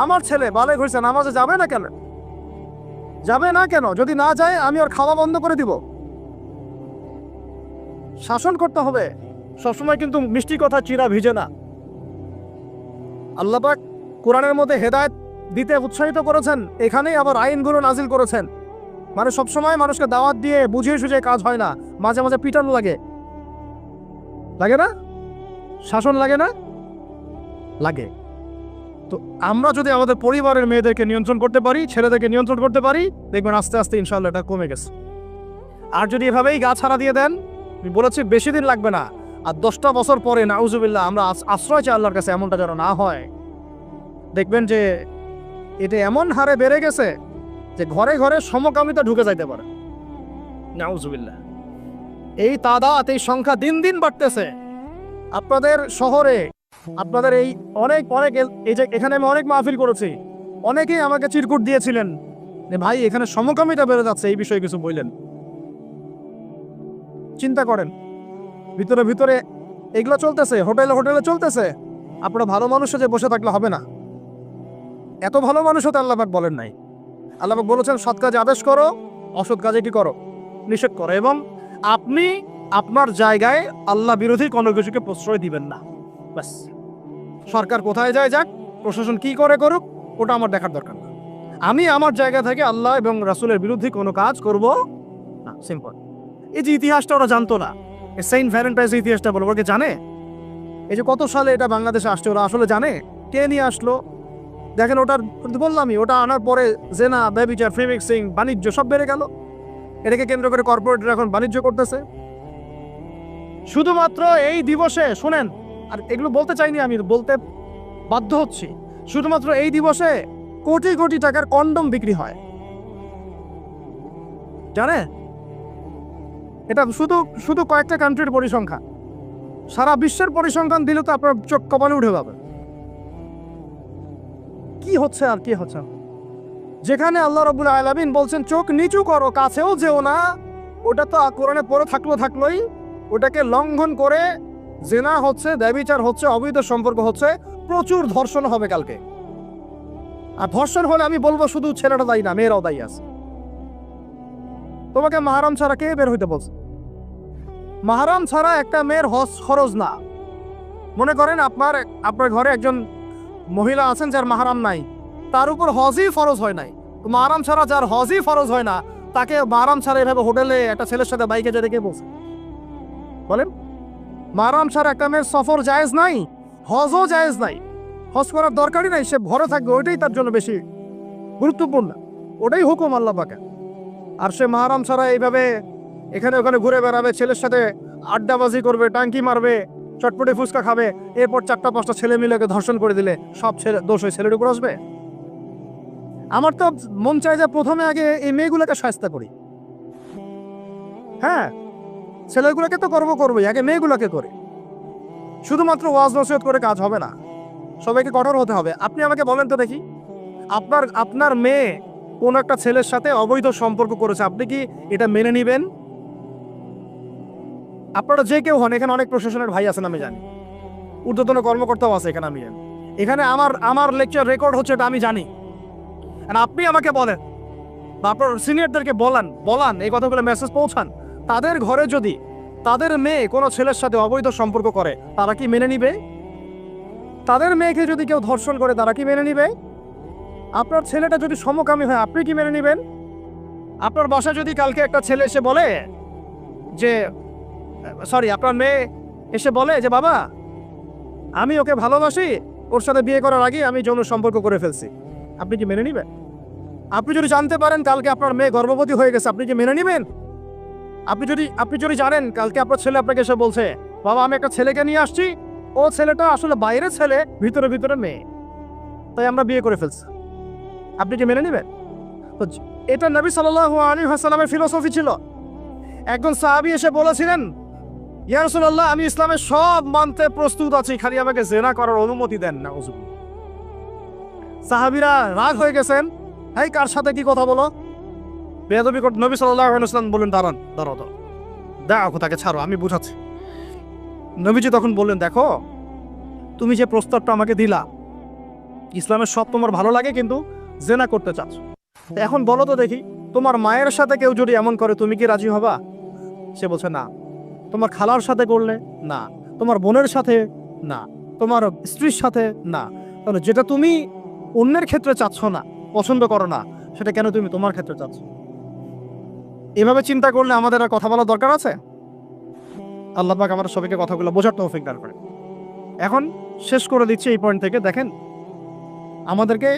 আমার ছেলে বালে ঘুরছে, নামাজে যাবে না কেন? যাবে না কেন? যদি না যায় আমি ওর খাওয়া বন্ধ করে দিব। শাসন করতে হবে সবসময়, কিন্তু মিষ্টি কথা চিরা ভিজে না। আল্লাহ পাক কোরআনের মধ্যে হেদায়েত দিতে উৎসাহিত করেছেন, এখানেই আবার আইনগুলো নাজিল করেছেন। মানে সবসময় মানুষকে দাওয়াত দিয়ে বুঝিয়ে সুঝিয়ে কাজ হয় না, মাঝে মাঝে পিটানো লাগে, লাগে না? শাসন লাগে না? লাগে। তো আমরা যদি আমাদের পরিবারের মেয়েদেরকে নিয়ন্ত্রণ করতে পারি, ছেলেদেরকে নিয়ন্ত্রণ করতে পারি, দেখবেন আস্তে আস্তে ইনশাআল্লাহ এটা কমে গেছে। আর যদি এভাবেই গা ছাড়া দিয়ে দেন, আমি বলেছি বেশি দিন লাগবে না, আর 10টা বছর পরে নাউজুবিল্লাহ আমরা আশ্রয় চাই আল্লাহর কাছে, এমনটা যেন না হয়। দেখবেন যে এটা এমন হারে বেড়ে গেছে যে ঘরে ঘরে সমকামিতা ঢুকে যাইতে পারে। নাউজুবিল্লাহ। এই তাদাত, এই সংখ্যা দিন দিন বাড়তেছে। আপনাদের শহরে, আপনাদের এই অনেক এই যে এখানে আমি অনেক মাহফিল করেছি, অনেকেই আমাকে চিরকুট দিয়েছিলেন যে ভাই এখানে সমকামিতা বেড়ে যাচ্ছে, এই বিষয়ে কিছু বললেন। চিন্তা করেন, ভিতরে ভিতরে এগুলো চলতেছে, হোটেলে হোটেলে চলতেছে। আপনারা ভালো মানুষ যে বসে থাকলে হবে না। এত ভালো মানুষ হতে আল্লাহ পাক বলেন নাই। আল্লাহ পাক বলেছেন সৎ কাজে আদেশ করো, অসৎ কাজে কি করো? নিষেধ করো। এবং আপনি আপনার জায়গায় আল্লাহ বিরোধী কোনো কিছুকে প্রশ্রয় দিবেন না। ব্যাস, সরকার কোথায় যায় যাক, প্রশাসন কি করে করুক, ওটা আমার দেখার দরকার না। আমি আমার জায়গা থেকে আল্লাহ এবং রাসূলের বিরুদ্ধে কোনো কাজ করব না। সিম্পল। এই যে ইতিহাসটা ওরা জানতো না, সেন্ট ভ্যালেন্টাইন্স ইতিহাসটা বলো, ওরা কি জানে? এই যে কত সালে এটা বাংলাদেশে আসছে, ওরা আসলে জানে? কে নিয়ে আসলো? দেখেন, ওটার বললামই, ওটা আনার পরে জেনা, ব্যভিচার, ফ্রি মিক্সিং, বাণিজ্য সব বেড়ে গেল। এটাকে কেন্দ্র করে কর্পোরেটরা এখন বাণিজ্য করতেছে। শুধুমাত্র এই দিবসে শোনেন, আর এগুলো বলতে চাইনি, আমি বলতে বাধ্য হচ্ছি, শুধুমাত্র এই দিবসে কোটি কোটি টাকার কন্ডম বিক্রি হয়, জানে? এটা শুধু কয়েকটা কান্ট্রির পরিসংখ্যান। সারা বিশ্বের পরিসংখ্যান দিলে তো আপনার চোখ কপালে উঠে যাবে। কি হচ্ছে আর কি হচ্ছে? যেখানে আল্লাহ রাব্বুল আলামিন বলছেন চোখ নিচু করো, কাছেও যেও না, ওটা তো কোরআনে পড়ে থাকলোই, ওটাকে লঙ্ঘন করে জিনা হচ্ছে, ব্যভিচার হচ্ছে, অবৈধ সম্পর্ক হচ্ছে, প্রচুর ধর্ষণ হবে কালকে। আর ধর্ষণ হলে আমি বলবো শুধু ছেলেটা দায়ী না, মেয়েরাও দায়ী আছে। তোমাকে মাহরাম ছাড়া কে বের হইতে বলছে? মাহরাম ছাড়া একটা মেয়ের হজ খরচ না। মনে করেন আপনার ঘরে একজন মহিলা আছেন যার মাহরাম নাই, তার উপর হজই ফরজ হয় নাই। তো মাহরাম ছাড়া যার হজই ফরজ হয় না, তাকে মাহরাম ছাড়া এভাবে হোটেলে একটা ছেলের সাথে বাইকে যেতে কে বলছে? বলেন, মাহরাম ছাড়া একটা মেয়ের সফর জায়েজ নাই, হজও জায়েজ নাই, হজ করার দরকারই নাই, সে ঘরে থাকবে, ওইটাই তার জন্য বেশি গুরুত্বপূর্ণ, ওটাই হুকুম আল্লাহ পাকের। আর সে মাহরাম ছাড়া এইভাবে এখানে ওখানে ঘুরে বেড়াবে, ছেলের সাথে আড্ডাবাজি করবে, টাঙ্কি মারবে, চটপটে ফুচকা খাবে, এরপর 4-5টা ছেলে মিলে ধর্ষণ করে দিলে সব ছেলে দোষ ওই ছেলের উপর আসবে? আমার তো মন চায় যে প্রথমে আগে এই মেয়েগুলোকে শায়েস্তা করি। হ্যাঁ, ছেলেগুলোকে তো করবোই, আগে মেয়েগুলোকে করে। শুধুমাত্র ওয়াজ নসিহত করে কাজ হবে না, সবাইকে কঠোর হতে হবে। আপনি আমাকে বলেন তো দেখি, আপনার মেয়ে কোন একটা ছেলের সাথে অবৈধ সম্পর্ক করেছে, আপনি কি এটা মেনে নিবেন? আপনারা যে কেউ হন, এখানে অনেক প্রশাসনের ভাই আছেন আমি জানি, ঊর্ধ্বতন কর্মকর্তাও আছে এখানে, আমি জানি। এখানে আমার লেকচার রেকর্ড হচ্ছে, এটা আমি জানি। আর আপনি আমাকে বলেন বা আপনার সিনিয়রদেরকে বলান এই কথাগুলো মেসেজ পৌঁছান, তাদের ঘরে যদি তাদের মেয়ে কোনো ছেলের সাথে অবৈধ সম্পর্ক করে, তারা কি মেনে নিবে? তাদের মেয়েকে যদি কেউ ধর্ষণ করে, তারা কি মেনে নিবে? আপনার ছেলেটা যদি সমকামী হয়, আপনি কি মেনে নিবেন? আপনার বাসায় যদি কালকে একটা ছেলে এসে বলে যে আপনার মেয়ে এসে বলে যে বাবা আমি ওকে ভালোবাসি, ওর সাথে বিয়ে করার আগে আমি যৌন সম্পর্ক করে ফেলছি, আপনি কি মেনে নিবেন? আপনি যদি জানতে পারেন কালকে আপনার মেয়ে গর্ভবতী হয়ে গেছে, আপনি কি মেনে নিবেন? আপনি যদি জানেন কালকে আপনার ছেলে আপনাকে এসে বলছে বাবা আমি একটা ছেলেকে নিয়ে আসছি, ও ছেলেটা আসলে বাইরের ছেলে, ভিতরে মেয়ে, তাই আমরা বিয়ে করে ফেলছি, আপনি কি মেনে নিবেন? তো এটা নবী সাল্লাল্লাহু আলাইহি ওয়াসাল্লামের ফিলোসফি ছিল। একজন সাহাবী এসে বলেছিলেন ইয়া রাসূলুল্লাহ আমি ইসলামের সব মানতে প্রস্তুত আছি, খালি আমাকে জিনা করার অনুমতি দেন না। সাহাবীরা রাগ হয়ে গেছেন, এই কার সাথে কি কথা বলো, বেয়াদবি করতে। নবী সাল্লাল্লাহু আলাইহি ওয়াসাল্লাম বললেন দাঁড়াও দেখো তাকে ছাড়ো, আমি বুঝাচ্ছি। নবীজি তখন বললেন দেখো তুমি যে প্রস্তাবটা আমাকে দিলা, ইসলামের সব তোমার ভালো লাগে, কিন্তু জেনা করতে চাচ্ছ, এখন বলো তো দেখি তোমার মায়ের সাথে কেউ যদি এমন করে তুমি কি রাজি হবা? সে বলছে না। তোমার খালার সাথে করলে না, তোমার বোনের সাথে না, তোমার স্ত্রীর সাথে না, তাহলে যেটা তুমি অন্যের ক্ষেত্রে চাচ্ছ না, পছন্দ করো না, সেটা কেন তুমি তোমার ক্ষেত্রে চাচ্ছ? এভাবে চিন্তা করলে আমাদের আর কথা বলার দরকার আছে? আল্লাহ পাক আমাদের সবাইকে কথাগুলো বোঝার তৌফিক দান করে। এখন শেষ করে দিচ্ছি এই পয়েন্ট থেকে। দেখেন, আমাদেরকে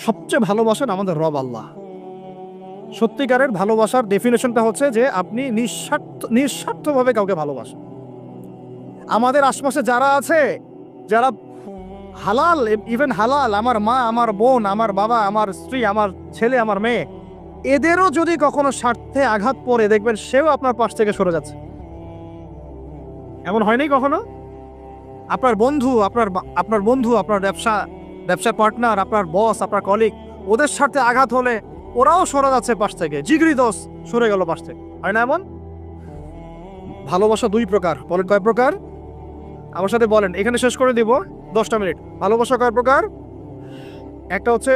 সবচেয়ে ভালোবাসেন আমাদের রব আল্লাহ। সত্যিকারের ভালোবাসার ডেফিনেশনটা হচ্ছে যে আপনি নিঃস্বার্থভাবে কাউকে ভালোবাসেন। আমাদের আশপাশে যারা আছে, যারা হালাল, ইভেন হালাল, আমার মা, আমার বোন, আমার বাবা, আমার স্ত্রী, আমার ছেলে, আমার মেয়ে, এদেরও যদি কখনো স্বার্থে আঘাত পড়ে, দেখবেন সেও আপনার পাশ থেকে সরে যাচ্ছে। এমন হয়নি কখনো? আপনার বন্ধু, আপনার ব্যবসার পার্টনার, আপনার বস, আপনার কলিগ, ওদের স্বার্থে আঘাত হলে ওরাও সরে যাচ্ছে পাশ থেকে, জিগরি দোষ সরে গেল পাশ থেকে, হয় না এমন? ভালোবাসা দুই প্রকার, বলেন কয় প্রকার? আমার সাথে বলেন, এখানে শেষ করে দিব 10টা মিনিট। ভালোবাসা কয় প্রকার? একটা হচ্ছে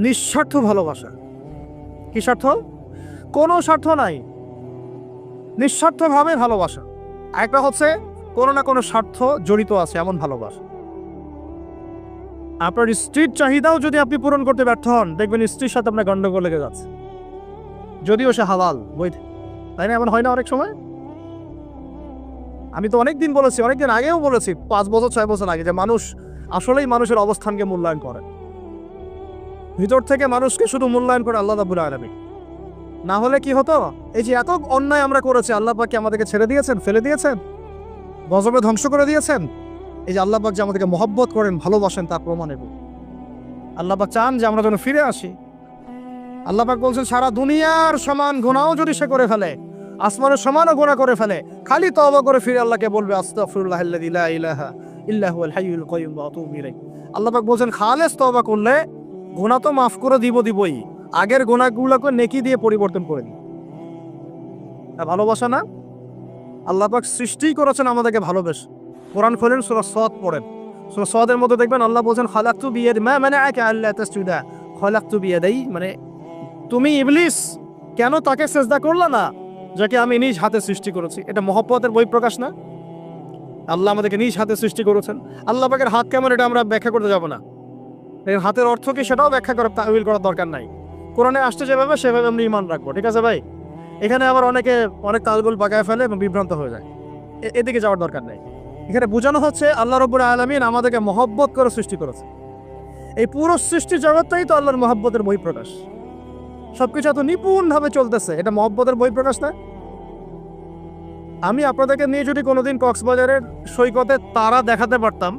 নিঃস্বার্থ ভালোবাসা। কি স্বার্থ? কোনো স্বার্থ নাই, নিঃস্বার্থভাবে ভালোবাসা। একটা হচ্ছে কোনো না কোনো স্বার্থ জড়িত আছে এমন ভালোবাসা। আপনার স্ত্রীর চাহিদাও যদি আপনি পূরণ করতে ব্যর্থ হন, দেখবেন স্ত্রীর সাথে আপনার গন্ডগোল লেগে যাচ্ছে, যদিও সে হালাল বৈধ, তাই না? এমন হয় না অনেক সময়? আমি তো অনেকদিন বলেছি, অনেকদিন আগেও বলেছি, 5 বছর 6 বছর আগে, যে মানুষ আসলেই মানুষের অবস্থানকে মূল্যায়ন করে, ভিতর থেকে মানুষকে শুধু মূল্যায়ন করে আল্লাহ রাব্বুল আলামিন। না হলে কি হতো? এই যে এত অন্যায় আমরা করেছি, আল্লাহ পাক কি আমাদেরকে ছেড়ে দিয়েছেন, ফেলে দিয়েছেন, গজবে ধ্বংস করে দিয়েছেন? এই যে আল্লাহ পাক যে আমাদেরকে মহব্বত করেন, ভালোবাসেন, তার প্রমাণ এগুলো। আল্লাহ পাক চান যে আমরা যেন ফিরে আসি। আল্লাহ পাক বলছেন সারা দুনিয়ার সমান গুনাহও যদি সে করে ফেলে, আসমানের সমানও গুনাহ করে ফেলে, খালি তওবা করে ফিরে আল্লাহকে বলবে আস্তাগফিরুল্লাহাল্লাযী লা ইলাহা ইল্লা হুয়াল হাইয়ুল কাইয়্যুম ওয়া আতুবু ইলাইহি। আল্লাহ পাক বলছেন খালেস তওবা করলে গুনাহ তো মাফ করে দিবই, আগের গুনাহগুলোকে নেকি দিয়ে পরিবর্তন করে দিই। ভালোবাসা না? আল্লাহ পাক সৃষ্টি করেছেন আমাদেরকে ভালোবেসে। কোরআন খোলেন, সূরা সাদ পড়েন, সূরা সাদের মধ্যে দেখবেন আল্লাহ বলছেন খালাকতু বিয়াদি মা মানাআকা আল্লা তাসজুদা খালাকতু বিয়াদাই, মানে তুমি ইবলিস কেন তাকে সিজদা করলা না যাকে আমি নিজ হাতে সৃষ্টি করেছি? এটা মহব্বতের বহিঃপ্রকাশ না? আল্লাহ আমাদেরকে নিজ হাতে সৃষ্টি করেছেন। আল্লাহ পাকের হাত কেমন এটা আমরা ব্যাখ্যা করতে যাব না, এর হাতের অর্থ কি সেটাও ব্যাখ্যা করার তাওয়িল করার দরকার নাই। কোরআনে আসছে যেভাবে সেভাবে আমরা ঈমান রাখবো, ঠিক আছে ভাই? এখানে আবার অনেক তালগোল বাগায় ফেলে এবং বিভ্রান্ত হয়ে যায়। এদিকে যাওয়ার দরকার নেই। এখানে বোঝানো হচ্ছে আল্লাহ রাব্বুল আলামিন আমাদেরকে মহব্বত করে সৃষ্টি করেছে। এই পুরো সৃষ্টি জগৎটাই তো আল্লাহর মহব্বতের বহিঃপ্রকাশ। সবকিছু এত নিপুণভাবে চলতেছে, এটা মহব্বতের বহিঃপ্রকাশ না? আমি আপনাদেরকে নিয়ে যদি কোনোদিন কক্সবাজারের সৈকতে তারা দেখাতে পারতাম,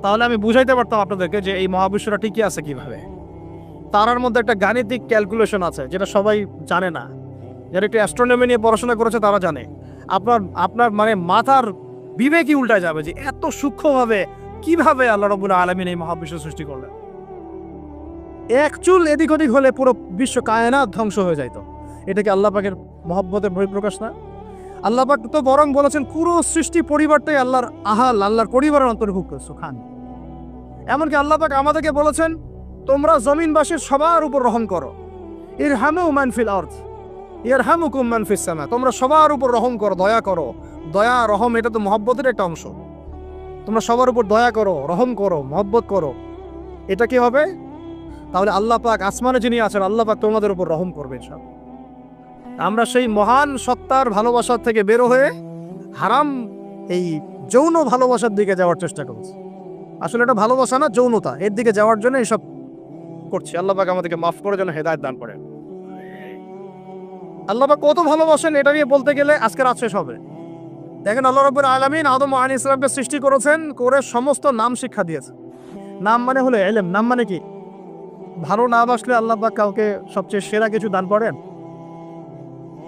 তাহলে আমি বুঝাইতে পারতাম আপনাদেরকে যে এই মহাবিশ্বটা ঠিকই আছে কিভাবে। তারার মধ্যে একটা গাণিতিক ক্যালকুলেশন আছে যেটা সবাই জানে না। যারা একটু অ্যাস্ট্রোনমি নিয়ে পড়াশোনা করেছে তারা জানে। আপনার আপনার মানে মাথার বিবেকই উল্টা যাবে যে এত সূক্ষ্মভাবে কিভাবে আল্লাহ রাব্বুল আলামিন এই মহাবিশ্ব সৃষ্টি করলেন। এক চুল এদিক ওদিক হলে পুরো বিশ্ব কায়নাত ধ্বংস হয়ে যাইতো। এটা কি আল্লাহ পাকের মহব্বতের বহিঃপ্রকাশ না? আল্লাহ পাক তো বরং বলেছেন পুরো সৃষ্টি পরিবারটাই আল্লাহর আহাল, আল্লাহর পরিবারের অন্তর্ভুক্ত সুবহান। এমনকি আল্লাহ পাক আমাদেরকে বলেছেন তোমরা জমিনবাসীর সবার উপর রহম করো। ইরহামু মান ফিল আরদ ইয়ারহামুকুম মান ফিস সামা। তোমরা সবার উপর রহম করো, দয়া করো। দয়া রহম এটা তো মহব্বতের একটা অংশ। তোমরা সবার উপর দয়া করো, রহম করো, মহব্বত করো। এটা কি হবে? তাহলে আল্লাহ পাক আসমানে যিনি আছেন আল্লাহ পাক তোমাদের উপর রহম করবেন সব। আমরা সেই মহান সত্তার ভালোবাসার থেকে বের হয়ে হারাম এই যৌন ভালোবাসার দিকে যাওয়ার চেষ্টা করছি। আসলে এটা ভালোবাসা না, যৌনতা। এর দিকে যাওয়ার জন্য এইসব করছি। আল্লাহ পাক আমাদেরকে মাফ করে যেন হেদায়েত দান করেন। আল্লাহ পাক কত ভালোবাসেন এটা নিয়ে বলতে গেলে আজকে রাত শেষ হবে। দেখেন আল্লাহ রাব্বুল আলামিন আদম আলাইহিস সালামকে সৃষ্টি করেছেন, করে সমস্ত নাম শিক্ষা দিয়েছেন। নাম মানে হলো ইলম। নাম মানে কি? ভালো না বাসলে আল্লাহ পাক কাউকে সবচেয়ে সেরা কিছু দান করেন?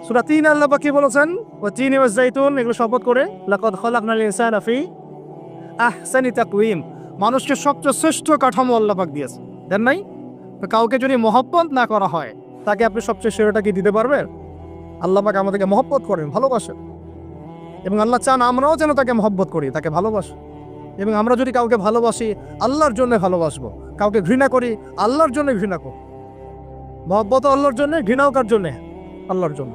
সূরা ৩ আল্লাহ পাক কি বলেছেন? ওয়া তিন ওয়া যাইতুন, এগুলো শপথ করে লাকাদ খালাকনাল ইনসানা ফি আহসানি তাকওয়িম। মানুষকে সবচেয়ে শ্রেষ্ঠ কাঠামো আল্লাহ পাক দিয়েছে, দেন নাই? তো কাউকে যদি মহব্বত না করা হয় তাকে আপনি সবচেয়ে সেরাটা কি দিতে পারবেন? আল্লাহ পাক আমাদেরকে মহব্বত করেন, ভালোবাসেন, এবং আল্লাহ চান আমরাও যেন তাকে মহব্বত করি, তাকে ভালোবাসি। এবং আমরা যদি কাউকে ভালোবাসি আল্লাহর জন্য ভালোবাসবো, কাউকে ঘৃণা করি আল্লাহর জন্য ঘৃণা করব। মহব্বত আল্লাহর জন্য, ঘৃণাও কার জন্য? আল্লাহর জন্য।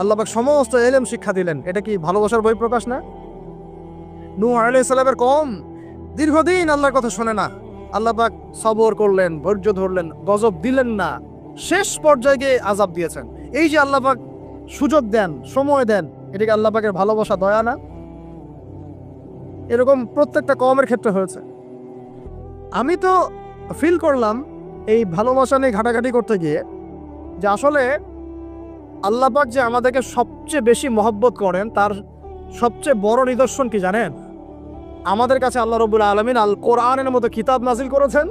আল্লাহ পাক সমস্ত ইলম শিক্ষা দিলেন, এটা কি ভালোবাসার বহিঃপ্রকাশ না? নূহ আলাইহিস সালামের কওম দীর্ঘদিন আল্লাহর কথা শোনে না। আল্লাহ পাক সবর করলেন, ধৈর্য ধরলেন, গজব দিলেন না, শেষ পর্যায়ে গিয়ে আযাব দিয়েছেন। এই যে আল্লাহ পাক সুযোগ দেন, সময় দেন, এটা কি আল্লাহ পাকের ভালোবাসা, দয়া না? এরকম প্রত্যেকটা কওমের ক্ষেত্রে হয়েছে। আমি তো ফিল করলাম এই ভালোবাসা নিয়ে ঘাটাঘাটি করতে গিয়ে যে আসলে আল্লাহ পাক যে আমাদেরকে সবচেয়ে বেশি মহব্বত করেন তার সবচেয়ে বড় নিদর্শন কি জানেন? আমাদের কাছে আল্লাহ রাব্বুল আলামিন আল কোরআনের মতো কিতাব নাজিল করেছেন,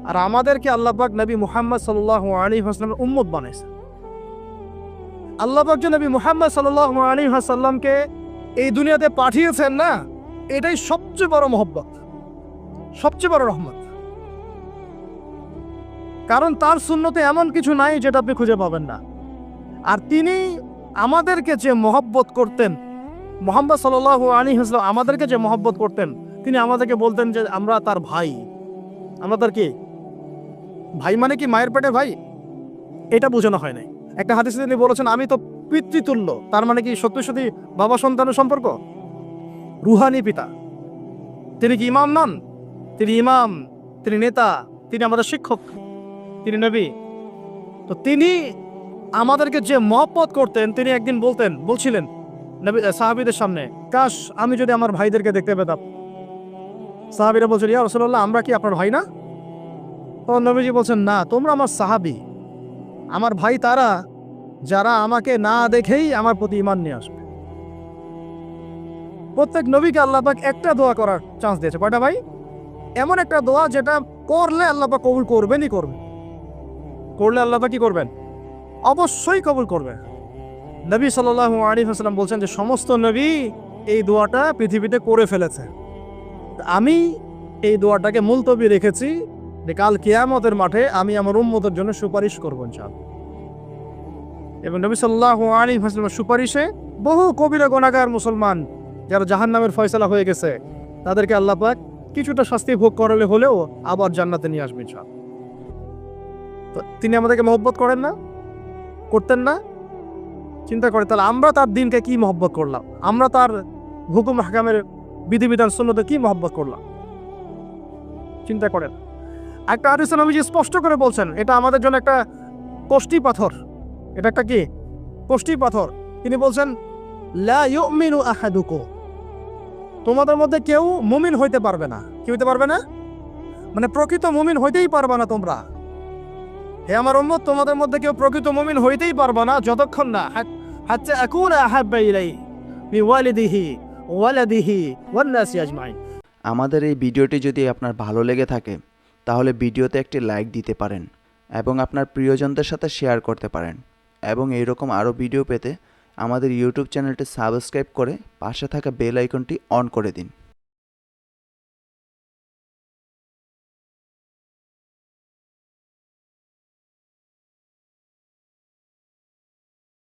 আর আমাদেরকে আল্লাহ পাক নবী মুহাম্মদ সাল্লাল্লাহু আলাইহি ওয়াসাল্লামের উম্মত বানাইছেন। আল্লাহ পাক যে নবী মুহাম্মদ সাল্লাল্লাহু আলাইহি ওয়াসাল্লামকে এই দুনিয়াতে পাঠিয়েছেন না, এটাই সবচেয়ে বড় মহব্বত, সবচেয়ে বড় রহমত। কারণ তার সুন্নতে এমন কিছু নাই যেটা আপনি খুঁজে পাবেন না। আর তিনি আমাদেরকে যে মহব্বত করতেন, মুহাম্মদ সাল্লাল্লাহু আলাইহি ওয়াসাল্লাম আমাদেরকে যে মহব্বত করতেন, তিনি আমাদেরকে বলতেন যে আমরা তার ভাই। আমরা তার কি ভাই? মানে কি মায়ের পেটে ভাই? এটা বোঝানো হয় নাই। একটা হাদিসে তিনি বলেছেন আমি তো পিতৃতুল্য। তার মানে কি সত্যি সত্যি বাবা সন্তানের সম্পর্ক? রুহানি পিতা। তিনি কি ইমাম নন? তিনি ইমাম, তিনি নেতা, তিনি আমাদের শিক্ষক, তিনি নবী। তো তিনি আমাদেরকে যে মহব্বত করতেন, তিনি একদিন বলছিলেন নবী সাহাবীদের সামনে, কাশ আমি যদি আমার ভাইদেরকে দেখতে পেতাম। সাহাবীরা বলছেন ইয়া রাসূলুল্লাহ আমরা কি আপনার ভাই না? তখন নবীজি বলছেন না, তোমরা আমার সাহাবী। আমার ভাই তারা যারা আমাকে না দেখেই আমার প্রতি ঈমান নিয়ে আসবে। প্রত্যেক নবীকে আল্লাহ পাক একটা দোয়া করার চান্স দিয়েছে। কয়টা ভাই? এমন একটা দোয়া যেটা করলে আল্লাহ পাক কবুল করবেনই করবেন। করলে আল্লাহ পাক কি করবেন? অবশ্যই কবুল করবেন। নবী সাল্লাল্লাহু আলাইহি ওয়াসাল্লাম বলছেন যে সমস্ত নবী এই দোয়াটা পৃথিবীতে করে ফেলেছে, আমি এই দোয়াটাকে মুলতবি রেখেছি যে কাল কিয়ামতের মাঠে আমি আমার উম্মতের জন্য সুপারিশ করব ইনশাআল্লাহ। এবং নবী সাল্লাল্লাহু আলাইহি ওয়াসাল্লামের সুপারিশে বহু কবিরা গুনাহগার মুসলমান যারা জাহান্নামের ফয়সালা হয়ে গেছে তাদেরকে আল্লাহ পাক কিছুটা শাস্তি ভোগ করালে হলেও আবার জান্নাতে নিয়ে আসবেন ইনশাআল্লাহ। তো তিনি আমাদেরকে মহব্বত করেন না? করতেন না? চিন্তা করে তাহলে আমরা তার দিনকে কি মহব্বত করলাম, আমরা তার হুকুম হাকামের বিধিবিধান সুন্নতে কি মহব্বত করলাম, চিন্তা করেন। একটা হাদিসে নবীজি স্পষ্ট করে বলছেন এটা আমাদের জন্য একটা কষ্টি পাথর। এটা একটা কি? কষ্টি পাথর। তিনি বলছেন লা ইউমিনু আহাদুকুম, তোমাদের মধ্যে কেউ মুমিন হইতে পারবে না। কি হইতে পারবে না? মানে প্রকৃত মুমিন হইতেই পারবে না তোমরা। হে আমার উম্মত, তোমাদের মধ্যে কেউ প্রকৃত মুমিন হইতেই পারবে না যতক্ষণ না হাত্তা আকুনা আহাব্বা ইলাইহি মিন ওয়ালিদিহি ওয়ালাদিহি ওয়ান নাসি আজমাইন। আমাদের এই ভিডিওটি যদি আপনার ভালো লেগে থাকে তাহলে ভিডিওতে একটি লাইক দিতে পারেন এবং আপনার প্রিয়জনদের সাথে শেয়ার করতে পারেন, এবং এইরকম আরও ভিডিও পেতে আমাদের ইউটিউব চ্যানেলটি সাবস্ক্রাইব করে পাশে থাকা বেল আইকনটি অন করে দিন।